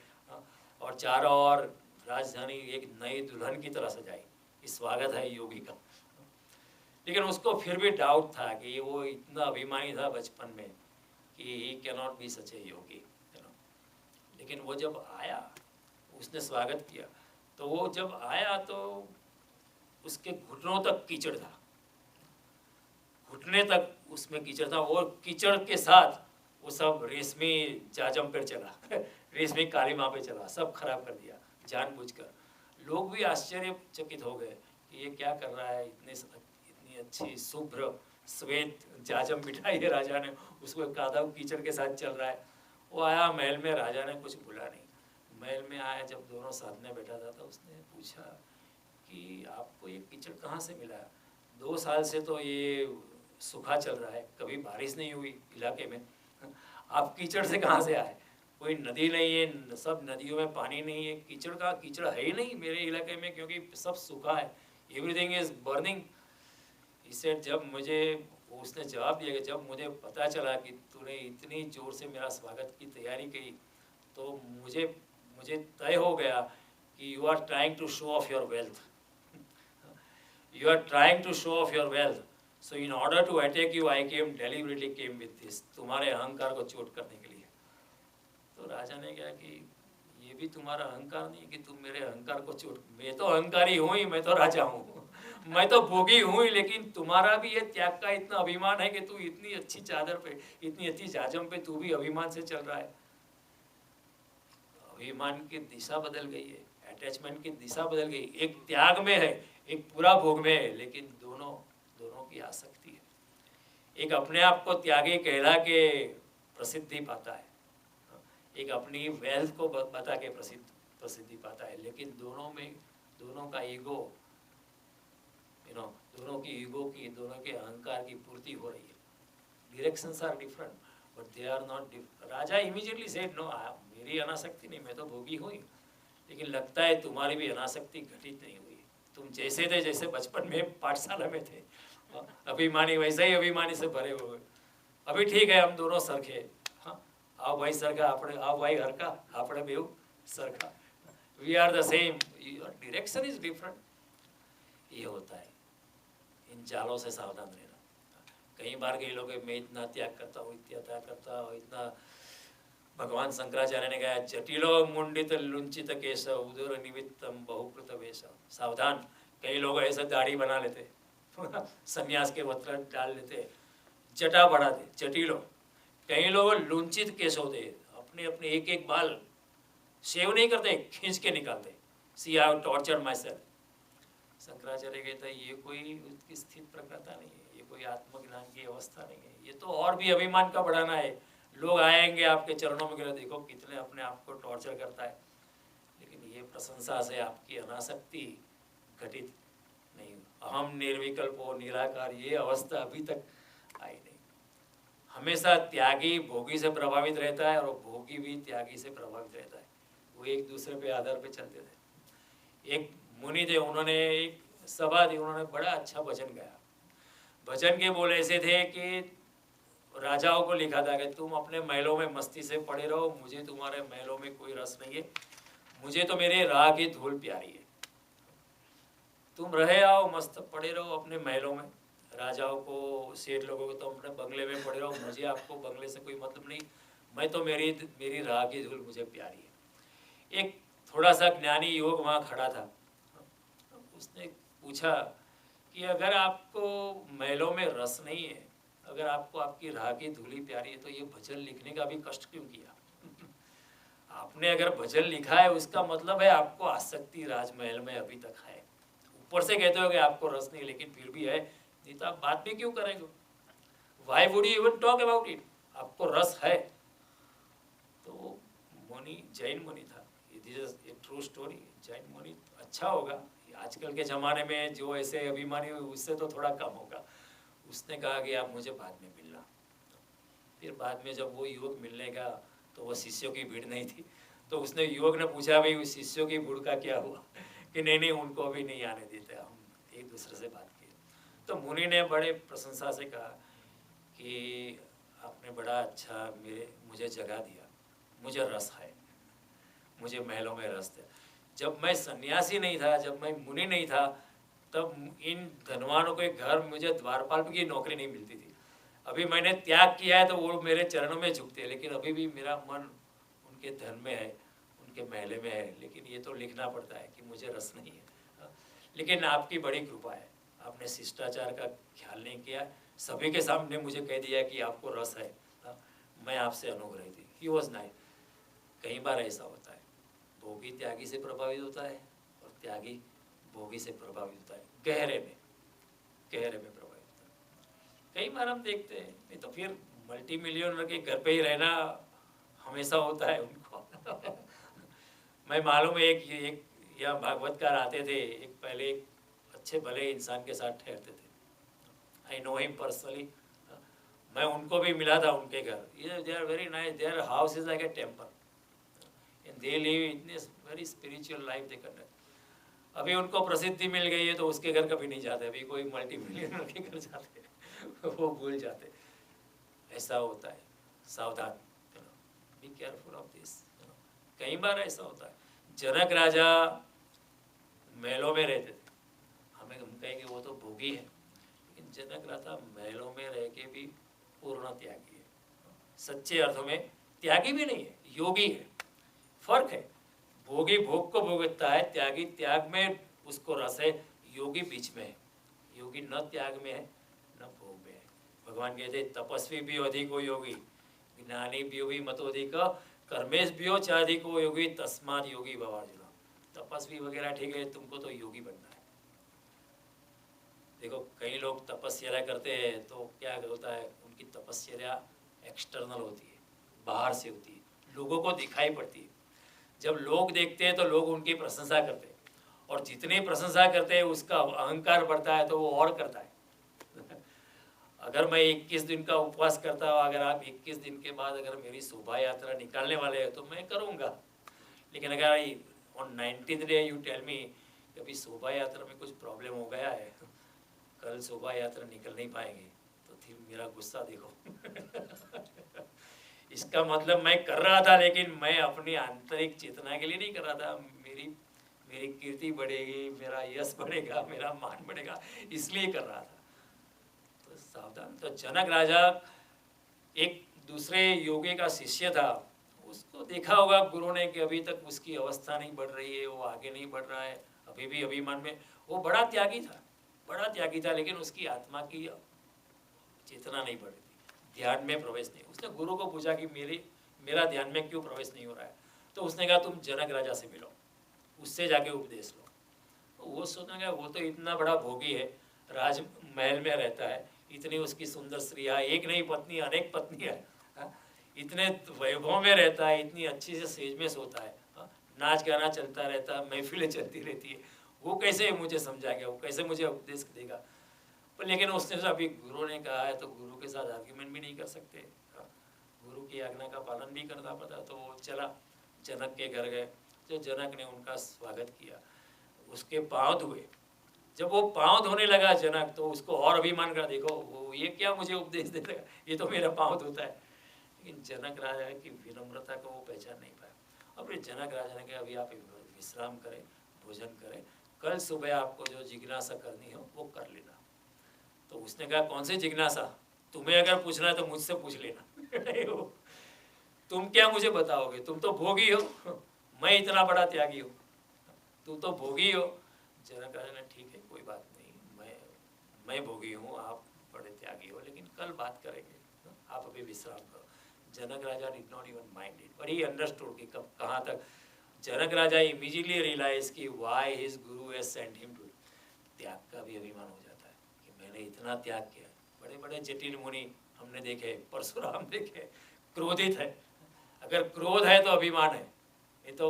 और चारों ओर राजधानी एक नई दुल्हन की तरह सजाई कि स्वागत है योगी का। लेकिन उसको फिर भी डाउट था कि वो इतना अभिमानी था बचपन में कि ही कैन नॉट बी सच ए योगी। लेकिन वो जब आया, उसने स्वागत किया, तो वो जब आया तो उसके घुटनों तक कीचड़ था, घुटने तक उसमें कीचड़ था, और कीचड़ के साथ वो सब रेशमी जाजम पर चला रेशमी कालीमा पे चला, सब खराब कर दिया जानबूझकर। लोग भी आश्चर्यचकित हो गए कि ये क्या कर रहा है, इतनी अच्छी शुभ्र श्वेत जाजम बिठाई है राजा ने, उसको कादव कीचड़ के साथ चल रहा है। वो आया महल में, राजा ने कुछ बोला नहीं। महल में आया, जब दोनों साथ में बैठा था तो उसने पूछा कि आपको ये कीचड़ कहाँ से मिला? 2 साल से तो ये सूखा चल रहा है, कभी बारिश नहीं हुई इलाके में, आप कीचड़ से कहाँ से आए? कोई नदी नहीं है, सब नदियों में पानी नहीं है, कीचड़ का कीचड़ है ही नहीं मेरे इलाके में, क्योंकि सब सूखा है, एवरीथिंग इज बर्निंग। इसे जब मुझे उसने जवाब दिया कि जब मुझे पता चला कि तूने इतनी जोर से मेरा स्वागत की तैयारी की, तो मुझे तय हो गया कि you are trying to show off your wealth, you are trying to show off your wealth, so in order to attack you I came deliberately came with this, तुम्हारे अहंकार को चोट करने के लिए। तो राजा ने कहा कि ये भी तुम्हारा अहंकार नहीं कि तुम मेरे अहंकार को चोट, मैं तो अहंकारी हूँ ही, मैं तो राजा हूँ मैं तो भोगी हूँ ही, लेकिन तुम्हारा भी ये त्याग का इतना अभिमान है कि तू इतनी अच्छी चादर पे, इतनी अच्छी जाजम पे तू भी अभिमान से चल रहा है। अभिमान की दिशा बदल गई है, अटैचमेंट की दिशा बदल गई। एक त्याग में है, एक पूरा भोग में है, लेकिन दोनों की आसक्ति है। एक अपने आप को त्यागी कहला के प्रसिद्धि पाता है, एक अपनी वेल्थ को बता के प्रसिद्धि पाता है, लेकिन दोनों का ईगो, दोनों के अहंकार की पूर्ति हो रही है। Directions are different but they are not. राजा इमीडिएटली सेड नो, मेरी अनासक्ति नहीं, मैं तो भोगी हुई, लेकिन लगता है तुम्हारी भी अनासक्ति घटित नहीं हुई, तुम जैसे थे, जैसे बचपन में पाठशाला में थे, अभिमानी वैसे ही अभिमानी से भरे हुए। अभी ठीक है, हम दोनों सरखे, आओ भाई सरखा, आओ भाई हरका, आपने बेव सरखा, we are the same, direction is different. ये होता है, इन चालों से सावधान रहना। कई बार कई लोग मैं इतना त्याग करता हूँ, इतना त्याग करता हूँ, इतना भगवान शंकराचार्य ने कहा जटिलो मुंडित लुंचित केश उदर निमित्तम बहुकृत वेश। सावधान, कई लोग ऐसा दाढ़ी बना लेते सन्यास के वस्त्र डाल लेते, जटा बढ़ाते, जटिलो। कई लोग लुंचित केश होते, अपने अपने एक एक बाल शेव नहीं करते, खींच के निकालते। See I have tortured myself. Shankaracharya कहता है ये कोई उसकी स्थित प्रकृति नहीं है, ये कोई आत्मज्ञान की अवस्था नहीं है, ये तो और भी अभिमान का बढ़ाना है। लोग आएंगे आपके चरणों में, देखो कितने अपने आप को टॉर्चर करता है, लेकिन ये प्रशंसा से आपकी अनासक्ति घटित नहीं। अहम निर्विकल्प हो निराकार, ये अवस्था अभी तक आई नहीं। हमेशा त्यागी भोगी से प्रभावित रहता है और भोगी भी त्यागी से प्रभावित रहता है। वो एक दूसरे पे आधार पे चलते थे। एक मुनि थे, उन्होंने एक सभा थी, उन्होंने बड़ा अच्छा भजन गाया। भजन के बोल ऐसे थे कि राजाओं को लिखा था कि तुम अपने महलों में मस्ती से पड़े रहो, मुझे तुम्हारे महलों में कोई रस नहीं है, मुझे तो मेरे राह की धूल प्यारी है। तुम रहे आओ, मस्त पड़े रहो अपने महलों में। राजाओं को, सेठ लोगों को तो अपने बंगले में पड़े रहो, मुझे आपको बंगले से कोई मतलब नहीं, मैं तो मेरी राह की धूल मुझे प्यारी है। एक थोड़ा सा ज्ञानी युवक वहाँ खड़ा था, उसने पूछा कि अगर आपको महलों में रस नहीं है, अगर आपको आपकी राह की धूली प्यारी है, तो ये भजन लिखने का भी कष्ट क्यों किया? आपने अगर भजन लिखा है उसका मतलब है आपको आसक्ति राजमहल में अभी तक है। ऊपर से कहते हो कि आपको रस नहीं, लेकिन फिर भी है, नहीं तो आप बात भी क्यों करेंगे? Why would you even talk about it? आपको रस है। तो मुनि जैन मुनि था, ये ट्रू स्टोरी। जैन मुनि अच्छा होगा, आजकल के ज़माने में जो ऐसे अभिमानी हो उससे तो थोड़ा कम होगा। उसने कहा कि आप मुझे बाद में मिलना। फिर बाद में जब वो युवक मिलने का, तो वो शिष्यों की भीड़ नहीं थी, तो उसने युवक ने पूछा भाई उस शिष्यों की भीड़ का क्या हुआ? कि नहीं उनको अभी नहीं आने देते, हम एक दूसरे से बात किए। तो मुनि ने बड़े प्रशंसा से कहा कि आपने बड़ा अच्छा मुझे जगा दिया, मुझे रस है, मुझे महलों में रस था। जब मैं सन्यासी नहीं था, जब मैं मुनि नहीं था, तब इन धनवानों के घर मुझे द्वारपाल की नौकरी नहीं मिलती थी। अभी मैंने त्याग किया है तो वो मेरे चरणों में झुकते हैं, लेकिन अभी भी मेरा मन उनके धन में है, उनके महले में है। लेकिन ये तो लिखना पड़ता है कि मुझे रस नहीं है। लेकिन आपकी बड़ी कृपा है, आपने शिष्टाचार का ख्याल नहीं किया, सभी के सामने मुझे कह दिया कि आपको रस है। मैं आपसे अनुग्रही थी। He was nice. कई बार ऐसा होता है, भोगी त्यागी से प्रभावित होता है और त्यागी भोगी से प्रभावित होता है, गहरे में प्रभावित होता है। कई बार हम देखते हैं, नहीं तो फिर मल्टी मिलियनर के घर पे ही रहना हमेशा होता है उनको। मैं मालूम है एक यहाँ भागवतकार आते थे, एक पहले एक अच्छे भले इंसान के साथ ठहरते थे। आई नो हिम पर्सनली, मैं उनको भी मिला था उनके घर। ये they are very nice, their house is like a temple and they live in very spiritual life they conduct. अभी उनको प्रसिद्धि मिल गई है तो उसके घर कभी नहीं जाते, अभी कोई मल्टी मिलियनर के घर जाते वो भूल जाते। ऐसा होता है, सावधान, बी केयरफुल ऑफ दिस। कई बार ऐसा होता है। जनक राजा महलों में रहते थे, हम कहेंगे वो तो भोगी है, लेकिन जनक राजा महलों में रह के भी पूर्ण त्यागी है। सच्चे अर्थों में त्यागी भी नहीं है, योगी है। फर्क है, भोगी भोग को भोगता है, त्यागी त्याग में उसको रस है, योगी बीच में है। योगी न त्याग में है न भोग में है। भगवान कहते तपस्वी भी अधिक हो योगी, ज्ञानी भी होगी मतोधिक, कर्मेश भी हो चाधिक हो योगी, तस्मात् योगी भवार्जुन। तपस्वी वगैरह ठीक है, तुमको तो योगी बनना है। देखो कई लोग तपस्या करते हैं तो क्या होता है, उनकी तपस्या एक्सटर्नल होती है, बाहर से होती है, लोगों को दिखाई पड़ती है। जब लोग देखते हैं तो लोग उनकी प्रशंसा करते हैं, और जितनी प्रशंसा करते हैं उसका अहंकार बढ़ता है तो वो और करता है। अगर मैं 21 दिन का उपवास करता हूँ, अगर आप 21 दिन के बाद अगर मेरी शोभा यात्रा निकालने वाले हैं तो मैं करूँगा। लेकिन अगर on 19th day you tell me कभी शोभा यात्रा में कुछ प्रॉब्लम हो गया है, कल शोभा यात्रा निकल नहीं पाएंगे, तो फिर मेरा गुस्सा देखो। इसका मतलब मैं कर रहा था, लेकिन मैं अपनी आंतरिक चेतना के लिए नहीं कर रहा था। मेरी कीर्ति बढ़ेगी, मेरा यश बढ़ेगा, मेरा मान बढ़ेगा, इसलिए कर रहा था। तो सावधान। तो जनक राजा एक दूसरे योगी का शिष्य था, उसको देखा होगा गुरु ने कि अभी तक उसकी अवस्था नहीं बढ़ रही है, वो आगे नहीं बढ़ रहा है, अभी भी अभिमान में। वो बड़ा त्यागी था, लेकिन उसकी आत्मा की चेतना नहीं बढ़ रही थी, ध्यान में प्रवेश नहीं। उसने गुरु को पूछा कि मेरा ध्यान में क्यों प्रवेश नहीं हो रहा है? तो उसने कहा तुम जनक राजा से मिलो, उससे जाके उपदेश लो। तो वो सोचने लगा वो तो इतना बड़ा भोगी है, राजमहल में रहता है, इतनी उसकी सुंदर स्त्रियाँ, एक नहीं पत्नी अनेक पत्नी है, इतने वैभव में रहता है, इतनी अच्छी से सेज में सोता है, नाच गाना चलता रहता है, महफिलें चलती रहती है, वो कैसे मुझे समझाएगा, वो कैसे मुझे उपदेश देगा? पर लेकिन उसने अभी गुरु ने कहा है तो गुरु के साथ आर्ग्यूमेंट भी नहीं कर सकते, गुरु की आज्ञा का पालन भी करना पड़ता। तो वो चला, जनक के घर गए, जो जनक ने उनका स्वागत किया, उसके पाँव धोए। जब वो पाँव धोने लगा जनक, तो उसको और अभिमान कर, देखो वो ये क्या मुझे उपदेश दे रहा है, ये तो मेरा पाँव धोता है। लेकिन जनक राजा की विनम्रता को वो पहचान नहीं पाया। और फिर जनक राजा ने कहा अभी आप विश्राम करें, भोजन करें, कल सुबह आपको जो जिज्ञासा करनी हो वो कर लेना। तो उसने कहा कौन सी जिज्ञासा? तुम्हें अगर पूछना है तो मुझसे पूछ लेना। तुम क्या मुझे बताओगे? तुम तो भोगी हो, मैं इतना बड़ा त्यागी हूँ, तू तो भोगी हो। जनक राजा ने ठीक है कोई बात नहीं, मैं भोगी हूँ, आप बड़े त्यागी हो, लेकिन कल बात करेंगे, आप अभी विश्राम करो। जनक राजा did not even mind it, पर ही अंडरस्टूड कि कब कहाँ तक। जनक राजा इमीडिएटली रियलाइज कि why his guru has sent him to. त्याग का भी अभिमान हो जाता है कि मैंने इतना त्याग किया। बड़े बड़े जटिल मुनि हमने देखे, परशुराम देखे, क्रोधित है। अगर क्रोध है तो अभिमान है, ये तो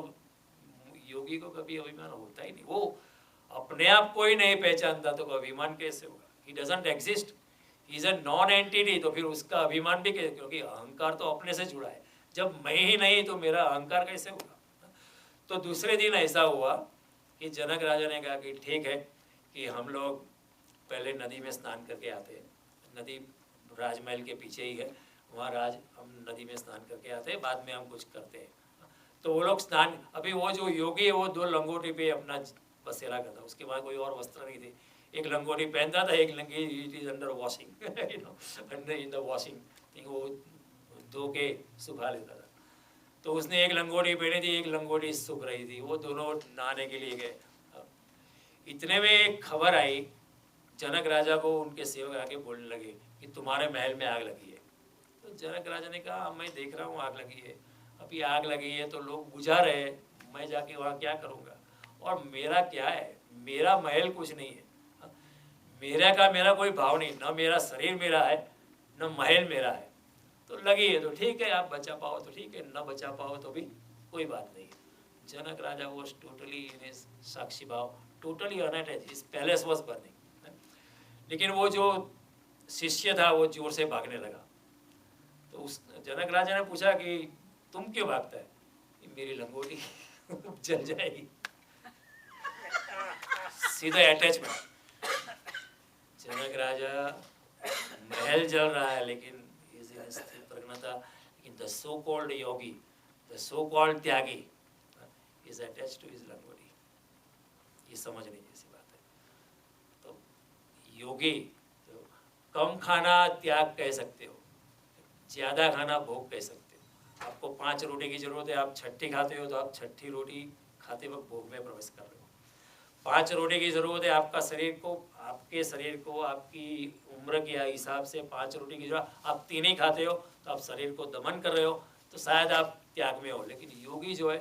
योगी को कभी अभिमान होता ही नहीं। वो अपने आप को ही नहीं पहचानता तो अभिमान कैसे होगा? He doesn't exist, he is a non entity. तो फिर उसका अभिमान भी कैसे? क्योंकि अहंकार तो अपने से जुड़ा है। जब मैं ही नहीं तो मेरा अहंकार कैसे होगा? तो दूसरे दिन ऐसा हुआ कि जनक राजा ने कहा कि ठीक है कि हम लोग पहले नदी में स्नान करके आते हैं, नदी राजमहल के पीछे ही है, वहाँ हम नदी में स्नान करके आते हैं, बाद में हम कुछ करते हैं। तो वो लोग स्नान, अभी वो जो योगी है वो 2 लंगोटी पे अपना बसेरा करता, उसके बाद कोई और वस्त्र नहीं थे। एक लंगोटी पहनता था, एक लंगी it is under washing, you know, under in the washing, वो धो के सुखा लेता था। तो उसने एक लंगोटी पहनी थी, एक लंगोटी सूख रही थी, वो दोनों नहाने के लिए गए। इतने में एक खबर आई, जनक राजा को उनके सेवक आके बोलने लगे कि तुम्हारे महल में आग लगी है। तो जनक राजा ने कहा मैं देख रहा हूँ आग लगी है, अभी आग लगी है तो लोग बुझा रहे हैं, मैं जाके वहाँ क्या करूँगा? और मेरा क्या है, मेरा महल कुछ नहीं है, मेरा कोई भाव नहीं, न मेरा शरीर मेरा है न महल मेरा है। तो लगी है तो ठीक है, आप बचा पाओ तो ठीक है, न बचा पाओ तो भी कोई बात नहीं। जनक राजा वॉज टोटली इन हिज साक्षी भाव, totally unattached, his palace was burning. लेकिन वो जो शिष्य था वो जोर से भागने लगा। तो उस जनक राजा ने पूछा कि तुम क्यों भागता है? मेरी लंगोटी जल जाएगी। सीधा अटैचमेंट। जनक राजा महल जल रहा है लेकिन प्रज्ञता, लेकिन the so called yogi, the so called tyagi is attached to his langoti. ये समझने जैसी बात है। तो योगी तो कम खाना त्याग कह सकते हो, ज़्यादा खाना भोग कह सकते हो। आपको 5 रोटी की जरूरत है, आप 6ठी खाते हो तो आप 6ठी रोटी खाते वक्त भोग में प्रवेश कर रहे हो। 5 रोटी की ज़रूरत है आपका शरीर को, आपके शरीर को आपकी उम्र के हिसाब से 5 रोटी की जरूरत, आप 3 ही खाते हो तो आप शरीर को दमन कर रहे हो, तो शायद आप त्याग में हो। लेकिन योगी जो है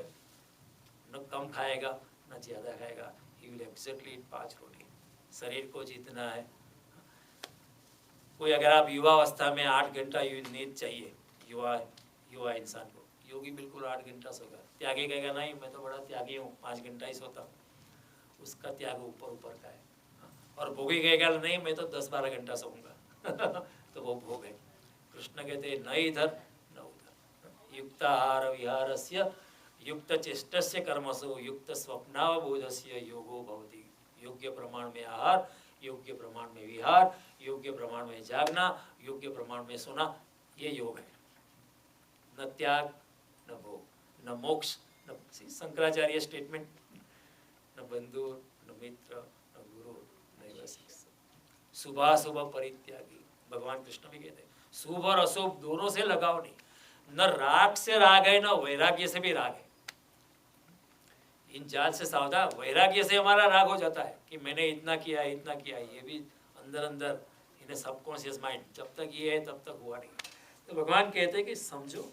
न कम खाएगा न ज़्यादा खाएगा, ही विल एग्जैक्टली 5 रोटी। शरीर को जीतना है। कोई अगर आप युवावस्था में 8 घंटा नींद चाहिए, युवा इंसान को, योगी बिल्कुल 8 घंटा सोगा। त्यागी कहेगा नहीं मैं तो बड़ा त्यागी हूँ, 5 घंटा ही सोता हूँ, उसका त्याग ऊपर का है। और भोगी कहेगा नहीं मैं तो 10-12 घंटा सोऊंगा तो वो भोग है। कृष्ण कहते हैं न इधर न उधर, युक्ताहार विहारस्य युक्त चेष्टस्य कर्मसु युक्त स्वप्नावबोधस्य योगो भवति। योग्य प्रमाण में आहार, योग्य प्रमाण में विहार, योग्य प्रमाण में जागना, योग्य प्रमाण में सोना, ये योग है। न त्याग न भोग न मोक्ष, न शंकराचार्य स्टेटमेंट, न बंधु न मित्र न गुरु न शिक्षक। शुभाशुभ परित्यागी, भगवान कृष्ण भी कहते हैं शुभ और अशुभ दोनों से लगाव नहीं। न राग से राग है, न वैराग्य से भी राग है। इन जाल से सावधान। वैराग्य से हमारा राग हो जाता है कि मैंने इतना किया, इतना किया, ये भी अंदर अंदर इन सबकॉन्शियस माइंड, जब तक ये है तब तक हुआ नहीं। तो भगवान कहते हैं कि समझो,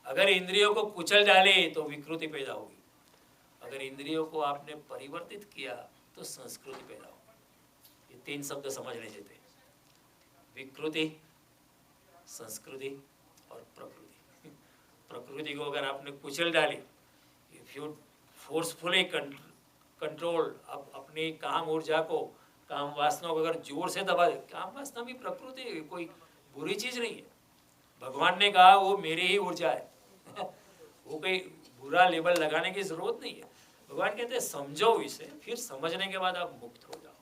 अगर इंद्रियों को कुचल डाले तो विकृति पैदा होगी, अगर इंद्रियों को आपने परिवर्तित किया तो संस्कृति पैदा होगी। ये तीन शब्द समझने देते हैं, विकृति, संस्कृति और प्रकृति। प्रकृति को अगर आपने कुचल डाली, इफ यू फोर्सफुली कंट्रोल अपनी काम ऊर्जा को, काम वासना को अगर जोर से दबा दे, काम वासना भी प्रकृति है, कोई बुरी चीज नहीं है। भगवान ने कहा वो मेरी ही ऊर्जा है वो कोई बुरा लेबल लगाने की जरूरत नहीं है। भगवान कहते हैं समझो इसे, फिर समझने के बाद आप मुक्त हो जाओ।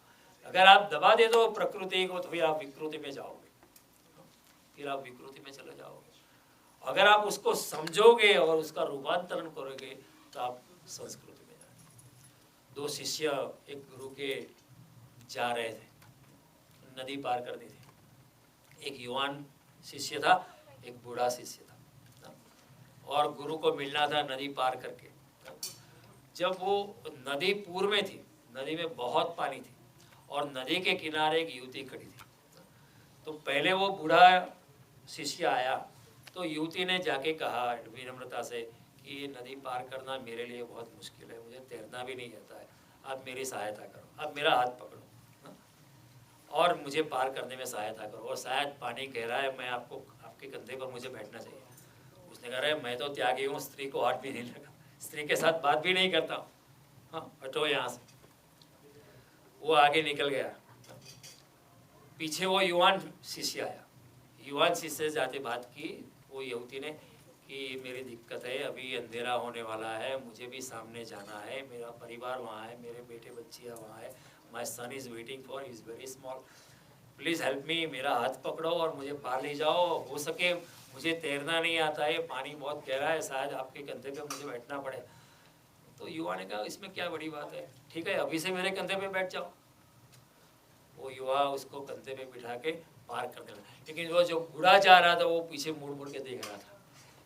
अगर आप दबा दे दो प्रकृति को तो फिर आप विकृति में जाओगे, फिर आप विकृति में चले जाओगे। अगर आप उसको समझोगे और उसका रूपांतरण करोगे तो आप संस्कृति में जाओगे। दो शिष्य एक गुरु के जा रहे थे, नदी पार करनी थी। एक युवान शिष्य था, एक बूढ़ा शिष्य था, और गुरु को मिलना था नदी पार करके। जब वो नदी पूर्व में थी, नदी में बहुत पानी थी और नदी के किनारे एक युवती खड़ी थी। तो पहले वो बूढ़ा शिष्य आया तो युवती ने जाके कहा विनम्रता से कि ये नदी पार करना मेरे लिए बहुत मुश्किल है, मुझे तैरना भी नहीं आता है, आप मेरी सहायता करो, आप मेरा हाथ पकड़ो और मुझे पार करने में सहायता करो, और शायद पानी गहरा है, मैं आपको आपके कंधे पर मुझे बैठना चाहिए। उसने कहा मैं तो त्यागी हूँ, स्त्री को हाथ भी नहीं लगा, स्त्री के साथ बात भी नहीं करता हूँ, हाँ हटो यहाँ से। वो आगे निकल गया, पीछे वो युवान शिष्य आया। युवान शिष्य से जाते बात की वो युवती ने कि मेरी दिक्कत है, अभी अंधेरा होने वाला है, मुझे भी सामने जाना है, मेरा परिवार वहाँ है, मेरे बेटे बच्चियाँ वहाँ है, my son is waiting for, is very small, please help me, मेरा हाथ पकड़ो और मुझे पार ले जाओ, हो सके मुझे तैरना नहीं आता है, पानी बहुत गहरा है, शायद आपके कंधे पे मुझे बैठना पड़े। तो युवा ने कहा इसमें क्या बड़ी बात है, ठीक है अभी से मेरे कंधे पे बैठ जाओ। वो युवा उसको कंधे पे बिठा के पार करने लगा, लेकिन वो जो बूढ़ा जा रहा था वो पीछे मुड़ मुड़ के देख रहा था,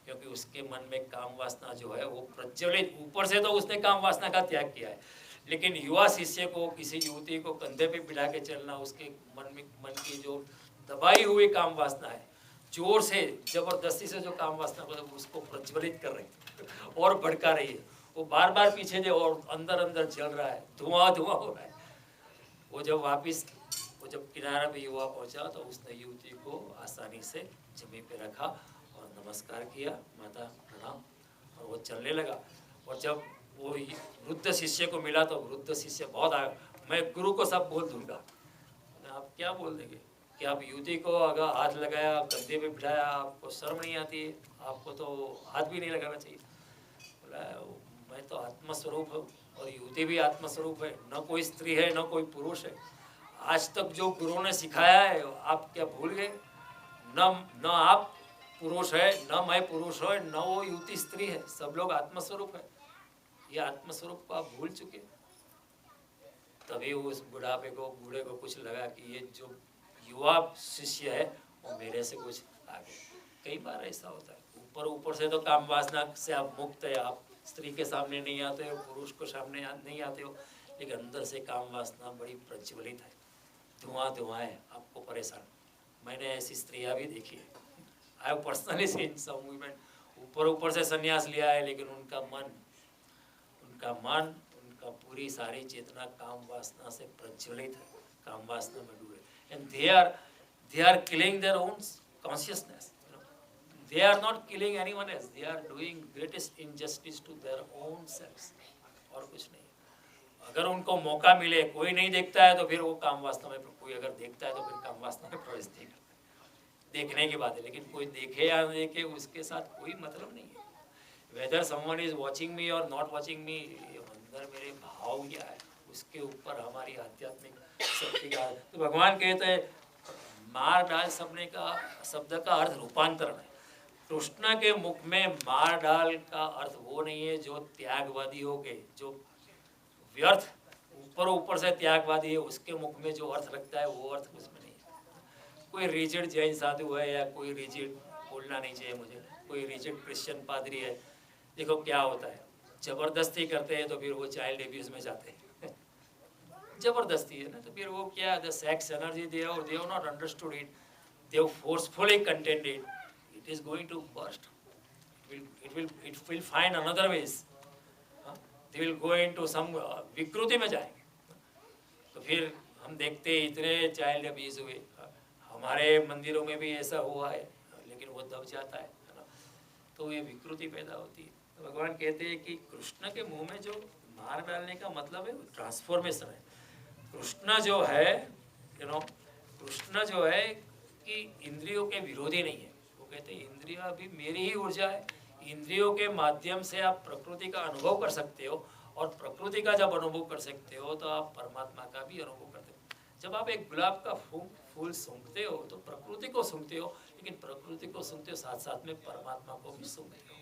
क्योंकि उसके मन में काम वासना जो है वो प्रज्वलित, ऊपर से तो उसने काम वासना का त्याग किया है, लेकिन युवा शिष्य को किसी युवती को कंधे पे बिठा के चलना, उसके मन की जो दबाई हुई काम वासना है, जोर से जबरदस्ती से जो काम वासना को उसको प्रज्वलित कर रही है और भड़का रही है, वो बार बार पीछे दे और अंदर अंदर जल रहा है, धुआं धुआं हो रहा है। वो जब किनारा पे युवा पहुंचा तो उसने युवती को आसानी से जमीन पे रखा और नमस्कार किया, माता प्रणाम, और वो चलने लगा। और जब वो वृद्ध शिष्य को मिला तो वृद्ध शिष्य बहुत आया, मैं गुरु को सब बोल दूंगा। आप क्या बोल देंगे कि आप युवती को अगर हाथ लगाया, कंधे पे बिठाया, आपको शर्म नहीं आती, आपको तो हाथ भी नहीं लगाना चाहिए। बोला मैं तो आत्मस्वरूप हूँ और युवती भी आत्मस्वरूप है, न कोई स्त्री है न कोई पुरुष है। आज तक जो गुरु ने सिखाया है आप क्या भूल गए? न आप पुरुष है, न मैं पुरुष है, न वो युवती स्त्री है, सब लोग आत्मस्वरूप है। ये आत्मस्वरूप को आप भूल चुके। तभी उस बूढ़े को कुछ लगा कि ये जो युवा शिष्य है वो मेरे से कुछ आगे। कई बार ऐसा होता है, ऊपर से तो काम वासना से आप मुक्त है, आप स्त्री के सामने नहीं आते हो, पुरुष को सामने नहीं आते हो, लेकिन अंदर से काम वासना बड़ी प्रज्वलित है, धुआं है, आपको परेशान। मैंने ऐसी स्त्रियां भी देखी है, I have personally seen some women, ऊपर से संन्यास लिया है, लेकिन उनका मन उनका पूरी सारी चेतना काम वासना से प्रज्वलित है, काम वासना में डूबे, and they are killing their own consciousness. They are not killing anyone else. They are doing greatest injustice to their own selves. और कुछ नहीं। अगर उनको मौका मिले, कोई नहीं देखता है तो फिर वो काम वासना में, कोई अगर देखता है तो फिर काम वासना में प्रवेश नहीं करता। देखने की बात है, लेकिन कोई देखे या न देखे उसके साथ कोई मतलब नहीं है। Whether someone is watching me और नॉट वॉचिंग मी, अंदर मेरे भाव क्या है उसके ऊपर हमारी आध्यात्मिक शक्ति का। तो भगवान कहते हैं मार डाल शब्द का अर्थ रूपांतरण है। कृष्ण के मुख में मार डाल का अर्थ वो नहीं है जो त्यागवादी हो गए, जो व्यर्थ ऊपर से त्यागवादी है, उसके मुख में जो अर्थ लगता है वो अर्थ उसमें नहीं है। कोई रिजिड जैन साधु है या कोई रिजिड बोलना नहीं चाहिए मुझे, कोई रिजिड क्रिश्चियन पादरी है, देखो क्या होता है, जबरदस्ती करते हैं तो फिर वो चाइल्ड एब्यूज में जाते हैं जबरदस्ती है ना, तो फिर वो क्या, the sex energy they have not understood it, they have forcefully contended, it is going to burst. It will find another ways. They will go into some विकृति में जाएंगे। तो फिर हम देखते हैं इतने चाइल्ड अब्यूज हुए, हमारे मंदिरों में भी ऐसा हुआ है, लेकिन वो दब जाता है ना, तो ये विकृति पैदा होती है। तो भगवान कहते हैं कि कृष्ण के मुंह में जो मार डालने का मतलब है वो ट्रांसफॉर्मेशन है। कृष्ण जो है, कृष्ण जो है कि इंद्रियों के विरोधी नहीं है। वो कहते हैं इंद्रिया भी मेरी ही ऊर्जा है, इंद्रियों के माध्यम से आप प्रकृति का अनुभव कर सकते हो, और प्रकृति का जब अनुभव कर सकते हो तो आप परमात्मा का भी अनुभव करते हो। जब आप एक गुलाब का फूल सूंघते हो तो प्रकृति को सूंघते हो, लेकिन प्रकृति को सूंघते हो साथ साथ में परमात्मा को भी सूंघते हो,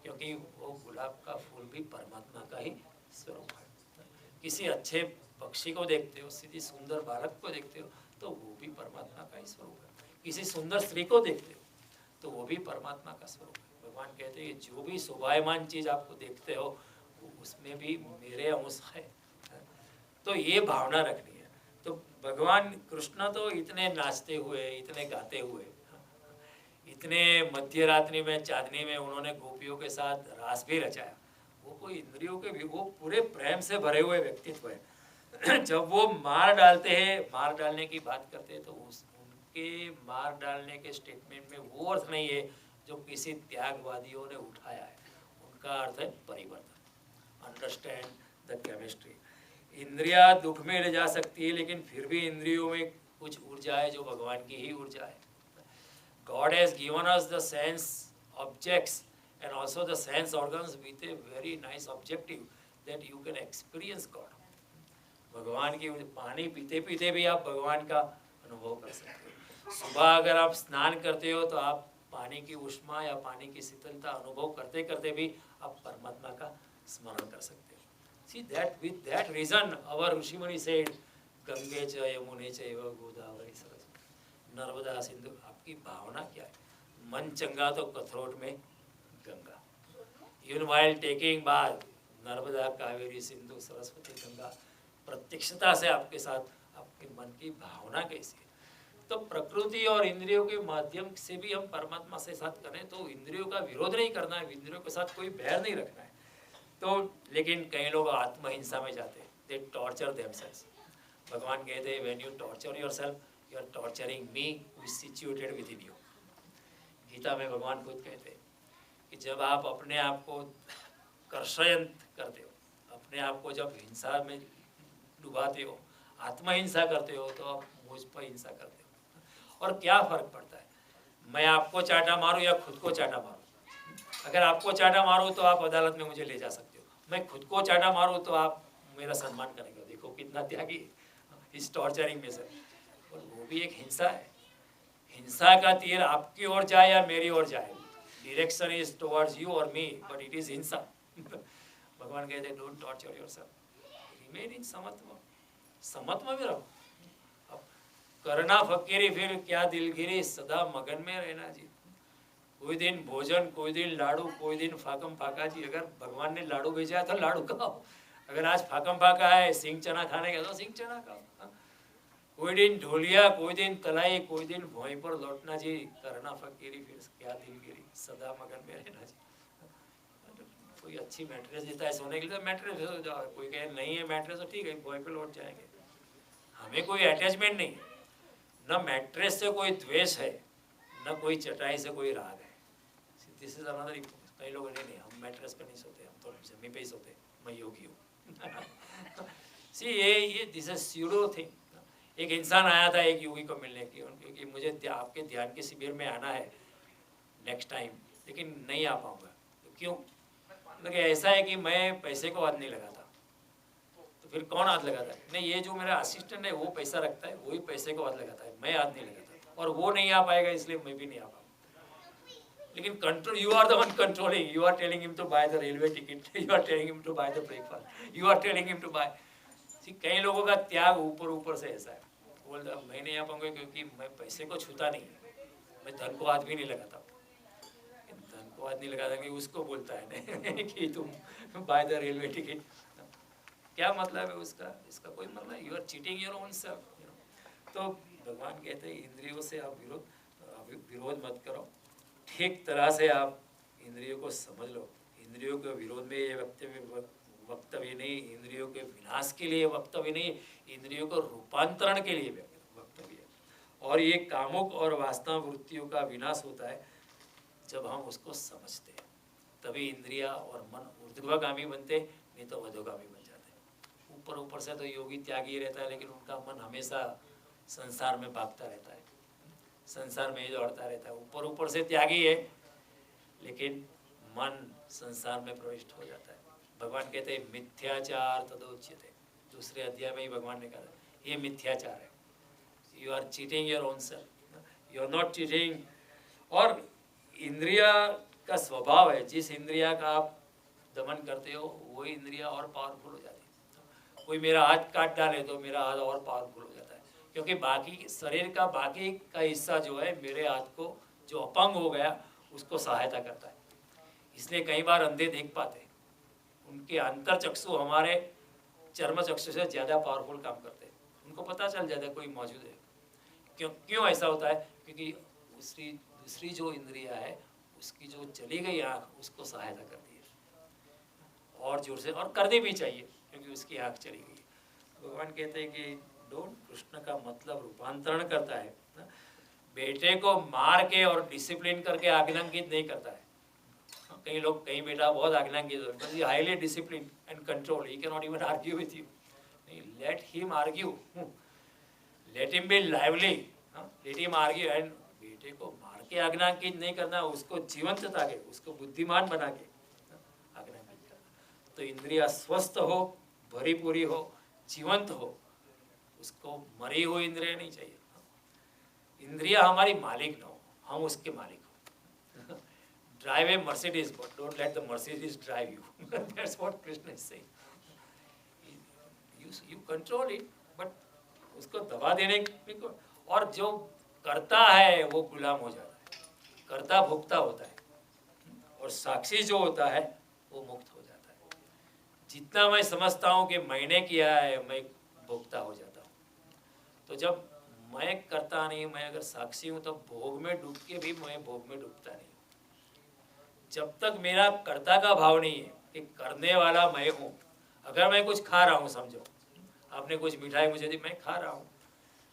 क्योंकि वो गुलाब का फूल भी परमात्मा का ही स्वरूप है। किसी अच्छे पक्षी को देखते हो, सीधी सुंदर बालक को देखते हो, तो वो भी परमात्मा का ही स्वरूप है। किसी सुंदर स्त्री को देखते हो तो वो भी परमात्मा का स्वरूप है। भगवान कहते हैं जो भी शोभायमान चीज आपको देखते हो उसमें भी मेरे अंश है। तो ये भावना रखनी है। तो भगवान कृष्ण तो इतने नाचते हुए, इतने गाते हुए, इतने मध्य रात्रि में चांदनी में उन्होंने गोपियों के साथ रास भी रचाया। वो कोई इंद्रियों के भी, वो पूरे प्रेम से भरे हुए व्यक्तित्व है। जब वो मार डालते हैं, मार डालने की बात करते हैं, तो उनके मार डालने के स्टेटमेंट में वो अर्थ नहीं है जो किसी त्यागवादियों ने उठाया है। उनका अर्थ है परिवर्तन। Understand the chemistry. इंद्रिया दुख में ले जा सकती है, लेकिन फिर भी इंद्रियों में कुछ ऊर्जा है जो भगवान की ही ऊर्जा है। God has given us the sense objects and also the sense organs with a very nice objective that you can experience God. भगवान की पानी पीते पीते भी आप भगवान का अनुभव कर सकते हो। सुबह अगर आप स्नान करते हो तो आप पानी की उष्मा या पानी की शीतलता अनुभव करते करते भी आप परमात्मा का स्मरण कर सकते हो। See that with that reason our ऋषि मुनि said गंगे च यमुने चैव गोदावरी सरस्वती नर्मदा सिंधु। आपकी भावना क्या है? मन चंगा तो कथरोट में Ganga. Even while taking bath, Narmada Kaveri Sindhu Saraswati Ganga, प्रत्यक्षता से आपके साथ आपके मन की भावना कैसी है। तो प्रकृति और इंद्रियों के माध्यम से भी हम परमात्मा से साथ करें तो इंद्रियों का विरोध नहीं करना है, इंद्रियों के साथ कोई बैर नहीं रखना है। तो लेकिन कई लोग आत्महिंसा में जाते हैं, दे टॉर्चर देमसेल्व्स। भगवान कहते हैं when you torture yourself you are torturing me who is situated within you. Gita में भगवान खुद कहते हैं कि जब आप अपने आप को कर्षयंत करते हो, अपने आप को जब हिंसा में डुबाते हो, आत्महिंसा करते हो, तो आप मुझ पर हिंसा करते हो। और क्या फर्क पड़ता है मैं आपको चाटा मारूं या खुद को चाटा मारूं? अगर आपको चाटा मारूं तो आप अदालत में मुझे ले जा सकते हो, मैं खुद को चाटा मारूं तो आप मेरा सम्मान करेंगे। देखो कितना त्यागी इस टॉर्चरिंग में से। और वो भी एक हिंसा है। हिंसा का तीर आपकी ओर जाए या मेरी ओर जाए, डायरेक्शन इज टुवर्ड्स यू और मी, बट इट इज हिंसा। भगवान कहते हैं don't torture yourself, remain in समत्व। समत्व में रहो। अब करना फकीरी फिर क्या दिलगिरी, सदा मगन में रहना जी। कोई दिन भोजन, कोई दिन लाडू, कोई दिन फाकम फाका जी। अगर भगवान ने लाडू भेजा है तो लाडू खाओ, अगर आज फाकम फाका है सिंह चना खाने का तो सिंह चना खाओ। कोई दिन ढोलिया, कोई दिन तलाई, कोई दिन भोई पर लौटना जी। करना फकीरी फिर क्या दिलगिरी, सदा मगन में रहना जी। कोई अच्छी मैट्रेस देता है सोने के लिए तो मैट्रेस हो जाओ, कोई कहे नहीं है मैट्रेस तो ठीक है भोई पे लौट जाएंगे। हमें कोई अटैचमेंट नहीं है, न मैट्रेस से कोई द्वेष है, न कोई चटाई से कोई राग है। This is another. कई लोग नहीं हम मैट्रेस पे नहीं सोते, हम तो जमीन पे ही सोते, मैं योगी हूँ। सी ये दिस इज स्यूडो थिंग। एक इंसान आया था एक योगी को मिलने की, क्योंकि मुझे आपके ध्यान के शिविर में आना है नेक्स्ट टाइम, लेकिन नहीं आ पाऊंगा। तो क्यों? क्योंकि ऐसा है कि मैं पैसे को हाथ नहीं लगाता। तो फिर कौन हाथ लगाता है? नहीं, ये जो मेरा असिस्टेंट है वो पैसा रखता है, वही पैसे को हाथ लगाता है, मैं हाथ नहीं लगाता। और वो नहीं आ पाएगा इसलिए मैं भी नहीं आ पाऊंगा। लेकिन control, you are the one controlling. You are telling him to buy the railway ticket, you are telling him to buy the breakfast, you are telling him to buy. कई लोगों का त्याग ऊपर ऊपर से ऐसा है, बोलता मैं नहीं आ पाऊंगा क्योंकि मैं पैसे को छूता नहीं, मैं धन को हाथ भी नहीं लगाता। वो आदमी लगा देंगे उसको बोलता है नहीं कि तुम बाय द रेलवे टिकट, क्या मतलब है उसका? इसका कोई मतलब नहीं। You are cheating your own self. तो भगवान कहते हैं इंद्रियों से आप विरोध मत करो, ठीक तरह से आप इंद्रियों को समझ लो। इंद्रियों के विरोध में ये वक्तव्य नहीं, इंद्रियों के विनाश के लिए वक्तव्य नहीं, इंद्रियों को रूपांतरण के लिए वक्तव्य है। और ये कामुक और वासना वृत्तियों का विनाश होता है जब हम उसको समझते हैं, तभी इंद्रिया और मन ऊर्ध्वगामी बनते, नहीं तो अधोगामी बन जाते। ऊपर ऊपर से तो योगी त्यागी रहता है, लेकिन उनका मन हमेशा संसार में भागता रहता है, संसार में ही दौड़ता रहता है। ऊपर ऊपर से त्यागी है, लेकिन मन संसार में प्रविष्ट हो जाता है। भगवान कहते हैं मिथ्याचार तदोच्यते, दूसरे अध्याय में ही भगवान ने कहा ये मिथ्याचार है, you are cheating your own self, you are not cheating. और इंद्रिया का स्वभाव है, जिस इंद्रिया का आप दमन करते हो वही इंद्रिया और पावरफुल हो जाती है। कोई मेरा हाथ काट डाले तो मेरा हाथ और पावरफुल हो जाता है, क्योंकि बाकी शरीर का बाकी का हिस्सा जो है मेरे हाथ को जो अपंग हो गया उसको सहायता करता है। इसलिए कई बार अंधे देख पाते हैं, उनके अंतर चक्षु हमारे चर्म चक्षु से ज़्यादा पावरफुल काम करते हैं, उनको पता चल जाता है कोई मौजूद है। क्यों ऐसा होता है? क्योंकि दूसरी जो इंद्रिया है उसकी जो चली गई आँख उसको सहायता करती है, और जोर से, और करनी भी चाहिए क्योंकि उसकी आँख चली गई। भगवान कहते हैं कि डोंट, कृष्ण का मतलब रूपांतरण करता है, बेटे को मार के और डिसिप्लिन करके आज्ञांकित नहीं करता है। कई लोग, कई बेटा बहुत आज्ञांकित हो, but highly discipline and control, he can not even argue with you. नहीं, let him argue, let him be lively, let him argue. And बेटे को मार के आज्ञांकित नहीं करना, उसको जीवंतता के, उसको बुद्धिमान बना के आज्ञांकित करना। तो इंद्रिया स्वस्थ हो, भरी पूरी हो, जीवंत हो, उसको मरी हुई इंद्रिया नहीं चाहिए। इंद्रिया हमारी मालिक ना हो, हम उसके मालिक हो। Drive A Mercedes, but don't let the Mercedes drive you. That's what Krishna is saying. You control it, but उसको दबा देने को, और जो करता है वो गुलाम हो जाता है, कर्ता भोक्ता होता है, और साक्षी जो होता है वो मुक्त हो जाता है। जितना मैं समझता हूँ कि मैंने किया है, मैं भोक्ता हो जाता हूँ। तो जब मैं करता नहीं, मैं अगर साक्षी हूँ, तो भोग में डूब के भी मैं भोग में डूबता नहीं। जब तक मेरा कर्ता का भाव नहीं है कि करने वाला मैं हूँ। अगर मैं कुछ खा रहा हूँ, समझो आपने कुछ मिठाई मुझे दी, मैं खा रहा हूँ,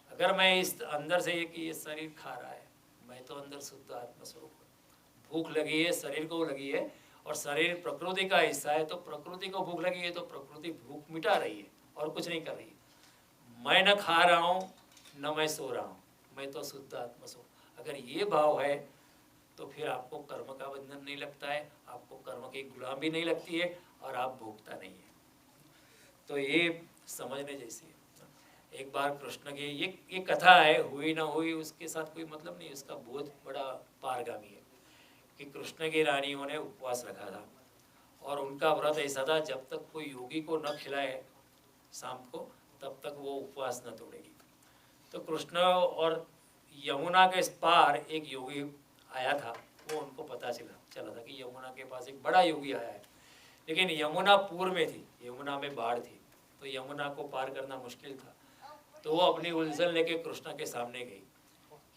अगर मैं इस अंदर से ये शरीर खा रहा है, मैं तो अंदर शुद्ध आत्मस्वरूप हूँ। भूख लगी है, शरीर को लगी है, और शरीर प्रकृति का हिस्सा है, तो प्रकृति को भूख लगी है, तो प्रकृति भूख मिटा रही है और कुछ नहीं कर रही है। मैं न खा रहा हूँ, न मैं सो रहा हूँ, मैं तो शुद्ध आत्मस्वरूप। अगर ये भाव है तो फिर आपको कर्म का बंधन नहीं लगता है, आपको कर्म की गुलामी नहीं लगती है, और आप भोगता नहीं है। तो ये समझने जैसी है। एक बार कृष्ण की ये कथा है, हुई ना हुई उसके साथ कोई मतलब नहीं, उसका बोध बड़ा पारगामी है। कि कृष्ण की रानियों ने उपवास रखा था, और उनका व्रत ऐसा था, जब तक कोई योगी को न खिलाए शाम को, तब तक वो उपवास न तोड़ेगी। तो कृष्ण और यमुना के पार एक योगी आया था, वो उनको पता चला था कि यमुना के पास एक बड़ा योगी आया है, लेकिन यमुना पूर्व में थी, यमुना में बाढ़ थी, तो यमुना को पार करना मुश्किल था। तो वो अपनी उलझन लेके कृष्ण के सामने गई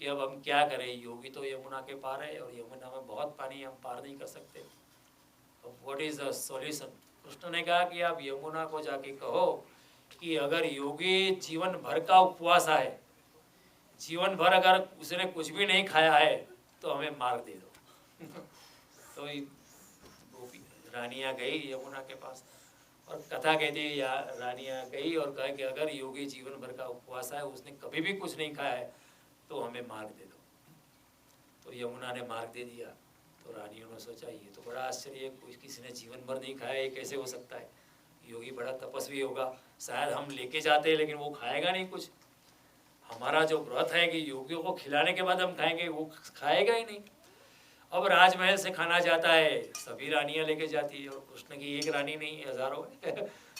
कि अब हम क्या करें, योगी तो यमुना के पार है और यमुना में बहुत पानी, हम पार नहीं कर सकते, अब what is the solution. Krishna ने कहा कि आप यमुना को जाके कहो कि अगर योगी जीवन भर का उपवास है, जीवन भर अगर उसने कुछ भी नहीं खाया है, तो हमें मार दे दो। तो रानियाँ गई यमुना के पास, और कथा कहती है रानियाँ गई और कहा कि अगर योगी जीवन भर का उपवास है, उसने कभी भी कुछ नहीं खाया है, तो हमें मार्ग दे दो। तो यमुना ने मार्ग दे दिया। तो रानियों ने सोचा ये तो बड़ा आश्चर्य है, कोई किसी ने जीवन भर नहीं खाया, ये कैसे हो सकता है, योगी बड़ा तपस्वी होगा, शायद हम लेके जाते हैं लेकिन वो खाएगा नहीं कुछ, हमारा जो व्रत है कि योगियों को खिलाने के बाद हम खाएंगे, वो खाएगा ही नहीं। अब राजमहल से खाना जाता है, सभी रानियां लेके जाती है, और कृष्ण की एक रानी नहीं, हजारों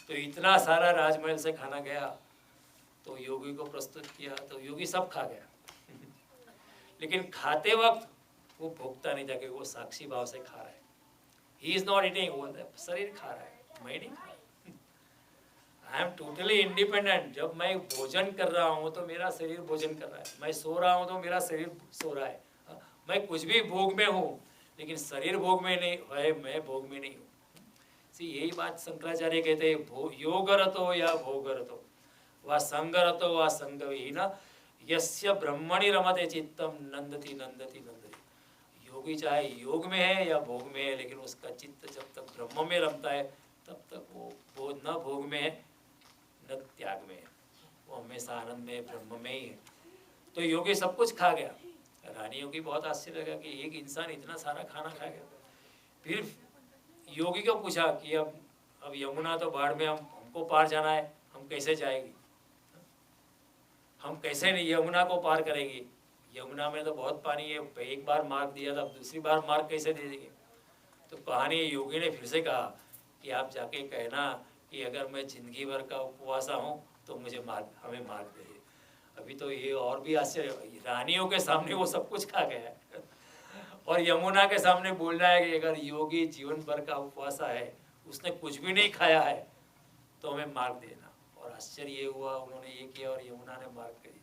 तो इतना सारा राजमहल से खाना गया, तो योगी को प्रस्तुत किया, तो योगी सब खा गया। लेकिन खाते वक्त वो भोगता नहीं था, क्योंकि वो साक्षी भाव से खा रहा है। ही इज नॉट ईटिंग, वो शरीर खा रहा है, मैं नहीं खा रहा। I am totally independent. जब मैं भोजन कर रहा हूँ तो मेरा शरीर भोजन कर रहा है, मैं सो रहा हूँ तो मेरा शरीर सो रहा है। मैं कुछ भी भोग में हूँ, लेकिन शरीर भोग में नहीं है, मैं भोग में नहीं हूँ। यही बात शंकराचार्य कहते हैं, योग रतो या भोग रतो व संग रतो व संग विहीन यस्य ब्रह्मणि रमते चित्तम नंदति नंदति नंदति। योगी चाहे योग में है या भोग में है, लेकिन उसका चित्त जब तक ब्रह्म में रमता है तब तक वो न भोग में है न त्याग में है, वो हमेशा आनंद में ब्रह्म में ही है। तो योगी सब कुछ खा गया। रानियों की बहुत आश्चर्य लगा कि एक इंसान इतना सारा खाना खा गया। फिर योगी को पूछा कि अब यमुना तो बाढ़ में, हमको पार जाना है, हम कैसे जाएंगे, हम कैसे नहीं यमुना को पार करेंगे, यमुना में तो बहुत पानी है, एक बार मार्ग दिया था, दूसरी बार मार्ग कैसे दे देंगे। तो कहानी योगी ने फिर से कहा कि आप जाके कहना कि अगर मैं जिंदगी भर का उपवासा हूँ तो मुझे हमें मार्ग दे। अभी तो ये और भी आश्चर्य, रानियों के सामने वो सब कुछ खा गया है और यमुना के सामने बोलना है कि अगर योगी जीवन भर का उपवासा है, उसने कुछ भी नहीं खाया है, तो हमें मार्ग देना। और आश्चर्य ये हुआ, उन्होंने ये किया और यमुना ने मार्ग करी।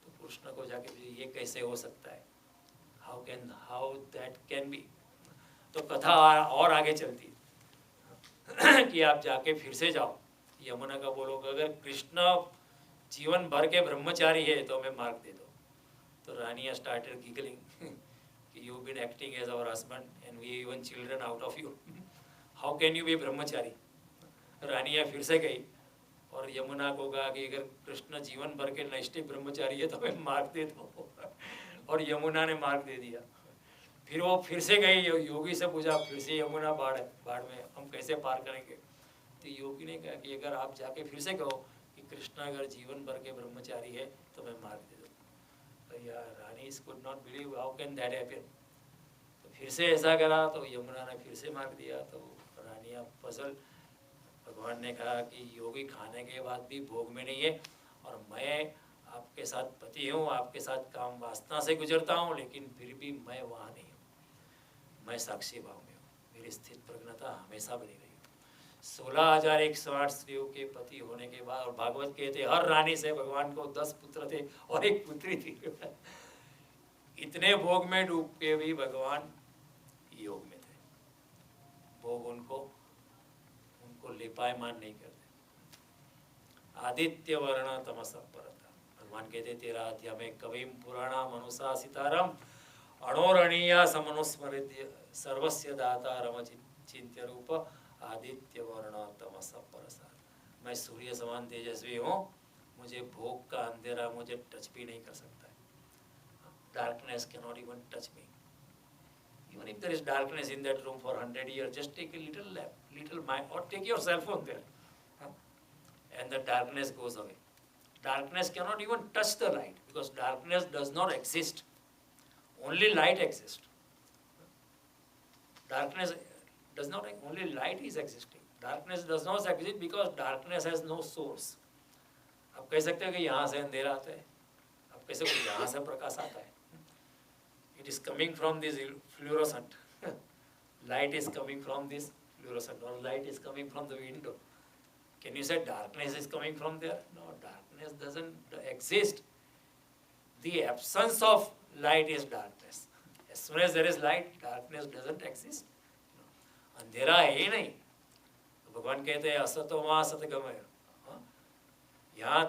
तो कृष्ण को जाके ये कैसे हो सकता है, हाउ दैट कैन बी। तो कथा और आगे चलती कि आप जाके फिर से जाओ, यमुना का बोलो अगर कृष्ण जीवन भर के ब्रह्मचारी है तो हमें मार्ग दे दो। तो Rania started giggling, you been acting as our husband and we even children out of you, how can you be brahmachari. Rania फिर से गई और यमुना को कहा कि अगर कृष्ण जीवन भर के नैष्ठिक ब्रह्मचारी है तो हमें मार्ग दे दो और यमुना ने मार्ग दे दिया। फिर वो फिर से गई, योगी से पूछा, फिर से यमुना बाढ़ में हम कैसे पार करेंगे। तो योगी ने कहा कि अगर आप जाके फिर से कहो कि कृष्ण अगर जीवन भर के ब्रह्मचारी है तो मैं मार्ग दे दो। तो यार Rani could not believe, how can that happen. तो फिर से ऐसा करा तो यमुना ने फिर से मार्ग दिया। तो रानिया पजल, भगवान ने कहा कि योगी खाने के बाद भी भोग में नहीं है और मैं आपके साथ पति हूँ, आपके साथ काम वासना से गुजरता हूँ, लेकिन फिर भी मैं वहाँ नहीं हूँ, मैं साक्षी भाव में हूँ, मेरी स्थित प्रज्ञता हमेशा बनी रही। 16,108 स्त्रियों के पति होने के बाद, और भागवत कहते हर रानी से भगवान को 10 पुत्र थे और 1 पुत्री थी। इतने भोग में डूब के भी भगवान योग में थे। भोग उनको लिपायमान नहीं करते। आदित्य वर्ण तमसा परता, भगवान कहते 13 अध्याय में कविम पुराणा मनुषा सितारम अणोरणीया समनुस्मृत्य सर्वस्य दाता रम चिंत्य रूप आदित्य वर्ण तमसा परसा। मैं सूर्य समान तेजस्वी हूँ, मुझे भोग का अंधेरा मुझे टच भी नहीं कर सकता है। Darkness can not even touch me. Even if there is darkness in that room for 100 years, just take a little lamp, little mind, or take your cell phone there, and the darkness goes away. Darkness cannot even touch the light because darkness does not exist. Only light exists. Darkness does not, only light is existing. Darkness does not exist because darkness has no source. आप कह सकते हो कि यहाँ से अंधेरा आता है, आप कह सकते हो यहाँ से प्रकाश आता है। It is coming from this fluorescent. Light is coming from this fluorescent, or light is coming from the window. Can you say darkness is coming from there? No, darkness doesn't exist. The absence of light is darkness. As soon as there is light, darkness doesn't exist. अंधेरा है ही नहीं। तो भगवान कहते हैं असतो मा सतगमय। यहाँ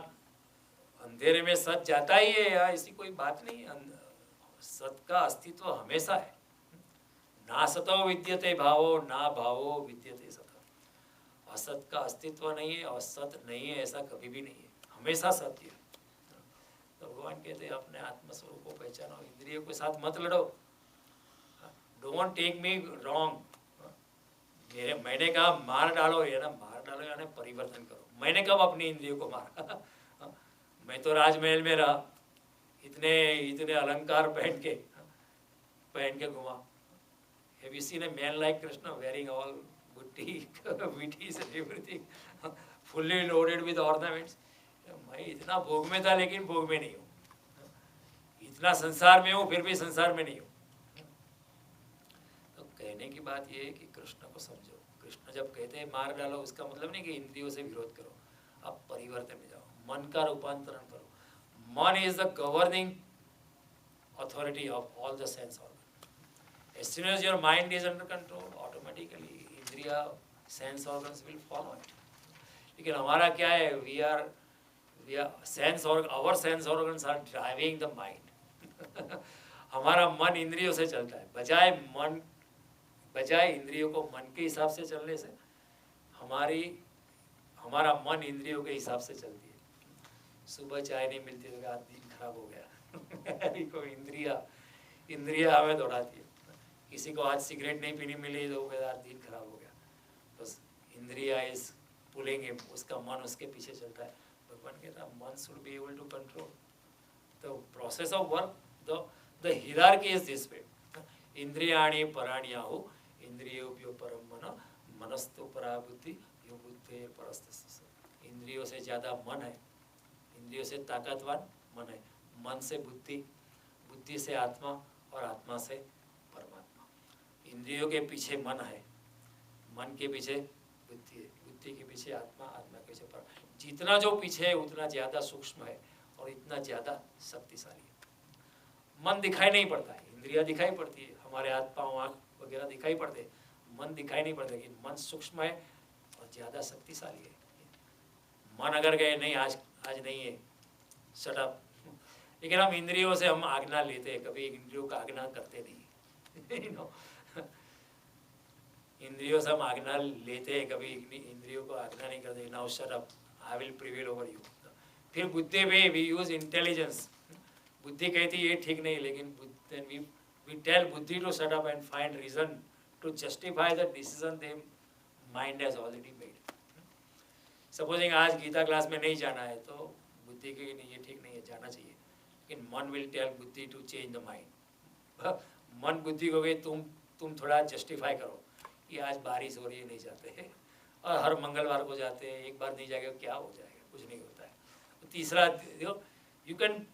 अंधेरे में सत जाता ही है, यहाँ ऐसी कोई बात नहीं है। सत का अस्तित्व हमेशा है। ना सतो विद्यते भावो, ना भावो विद्यते सत। असत का अस्तित्व नहीं है और सत नहीं है ऐसा कभी भी नहीं है, हमेशा सत्य है। तो भगवान कहते हैं अपने आत्मस्वरूप को पहचानो, इंद्रियों के साथ मत लड़ो। Don't take me wrong. मैंने कहा मार डालो, ये ना मार डालो यानी परिवर्तन करो। मैंने कब अपनी इंद्रियों को मारा? मैं तो राजमहल में रहा, इतने अलंकार पहन के घुमा। Have you seen a man like Krishna wearing all booty, witties and everything, fully loaded with ornaments? मैं इतना भोग में था लेकिन भोग में नहीं हूँ, इतना संसार में हूँ फिर भी संसार में नहीं हूँ। कहने की बात ये है कि कृष्ण को समझो। कृष्ण जब कहते हैं मार डालो, उसका मतलब नहीं कि इंद्रियों से विरोध करो, आप परिवर्तन में जाओ, मन का रूपांतरण करो। मन is the governing authority of all the sense organs. As soon as your mind is under control, automatically indriya sense organs will follow it. लेकिन हमारा क्या है, we are our sense organs are driving the mind. हमारा मन इंद्रियों से चलता है, बजाय इंद्रियों को मन के हिसाब से चलने से हमारा मन इंद्रियों के हिसाब से चलती है। सुबह चाय नहीं मिलती तो आज दिन खराब हो गया। को इंद्रिया हमें दौड़ाती है। किसी को आज सिगरेट नहीं पीनी मिली तो आज दिन खराब हो गया, बस इंद्रिया इज पुलिंग हिम, उसका मन उसके पीछे चलता है। भगवान कहता है मन should be able to control the process of work, the hierarchy is this way. इंद्रियाणि पराण्याहु इंद्रियोभ्यो परम मन मनस्तु परा बुद्धि यो बुद्धि परस्तस्य। इंद्रियों से ज़्यादा मन है, इंद्रियों से ताकतवान मन है। मन से बुद्धि, बुद्धि से आत्मा और आत्मा से परमात्मा। इंद्रियों के पीछे मन है, मन के पीछे बुद्धि है, बुद्धि के पीछे आत्मा, आत्मा के पीछे परमात्मा। जितना जो पीछे है उतना ज़्यादा सूक्ष्म है और इतना ज़्यादा शक्तिशाली है। मन दिखाई नहीं पड़ता है, इंद्रिया दिखाई पड़ती है, हमारे हाथ पाँव आँख वगैरह दिखाई पड़ते हैं, मन दिखाई नहीं पड़ता, लेकिन मन सूक्ष्म है और ज़्यादा शक्तिशाली है। मन अगर गए नहीं, आज नहीं है, शट अप। लेकिन हम इंद्रियों से हम आज्ञा लेते हैं, कभी इंद्रियों का आज्ञा करते नहीं। इंद्रियों से हम आज्ञा लेते हैं, कभी इंद्रियों को आज्ञा नहीं करते। Now shut up, I will prevail over you. फिर बुद्धि में वी यूज इंटेलिजेंस। बुद्धि कहती है ये ठीक नहीं, लेकिन वी टेल बुद्धि to shut up and find reason to justify the decision they mind has already made. Supposing आज गीता क्लास में नहीं जाना है तो बुद्धि की नहीं, ये ठीक नहीं है, जाना चाहिए। लेकिन मन विल टेल बुद्धि टू चेंज द माइंड। मन बुद्धि को भी तुम थोड़ा जस्टिफाई करो कि आज बारिश हो रही है, नहीं जाते हैं, और हर मंगलवार को जाते हैं, एक बार नहीं जाएगा क्या हो जाएगा, कुछ नहीं होता है। तो तीसरा देखो यू कैन,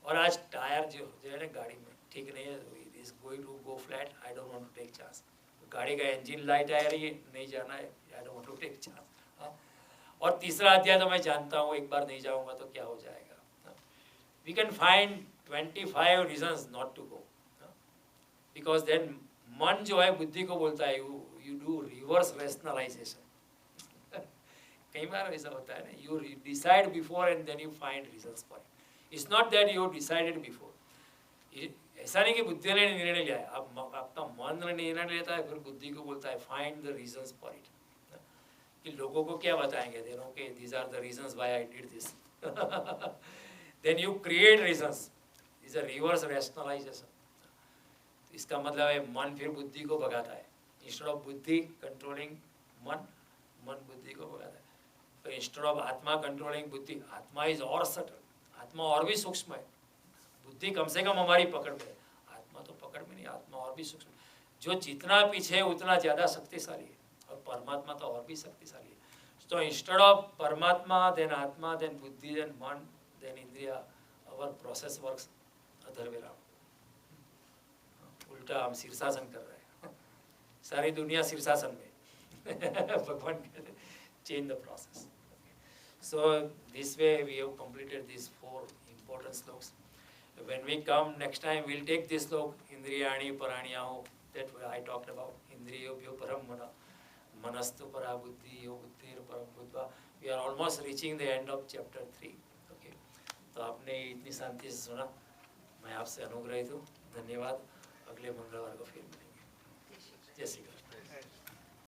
और आज टायर जो है ना गाड़ी में ठीक नहीं है, is going to go flat, I don't want to take chance. गाड़ी का इंजन लाइट आ रही है, नहीं जाना है, I don't want to take chance. और तीसरा अध्याय तो मैं जानता हूँ, एक बार नहीं जाऊँगा तो क्या हो जाएगा। We can find 25 reasons not to go, because then मन जो है बुद्धि को बोलता है you do reverse rationalization। कई बार ऐसा होता है ना, you decide before and then you find reasons for it. It's not that you decided before. ऐसा नहीं कि बुद्धि ने निर्णय लिया है, अब आपका मन निर्णय लेता है, फिर बुद्धि को बोलता है find the reasons for it। कि लोगों को क्या बताएंगे, they know कि these are the reasons why I did this। Then you create reasons, is a reverse rationalization। इसका मतलब है मन फिर बुद्धि को भगाता है, instead of बुद्धि कंट्रोलिंग मन, मन बुद्धि को भगाता है। तो instead of आत्मा कंट्रोलिंग बुद्धि, आत्मा इज और सटल, आत्मा और भी सूक्ष्म है। बुद्धि कम से कम हमारी पकड़ में है, आत्मा तो पकड़ में नहीं, आत्मा और भी सूक्ष्म। जो जितना पीछे है उतना ज़्यादा शक्तिशाली है, और परमात्मा तो और भी शक्तिशाली है। तो instead of परमात्मा, then आत्मा, then बुद्धि, then मन, then इंद्रिया, our process works other way around। उल्टा हम शीर्षासन कर रहे हैं, सारी दुनिया शीर्षासन में। भगवान कहते change the process। So this way we have completed these 4 important slokas। When we come next time, we'll take this slok, Indriyani Paranyaho, that I talked about, Indriyobhyo Param Mana, Manastu Para Buddhi, Yo Buddhir Param Buddha। We are almost reaching the end of chapter 3। Okay, तो आपने इतनी शांति से सुना, मैं आपसे अनुग्रहित हूँ, धन्यवाद। अगले मंगलवार को फिर मिलेंगे।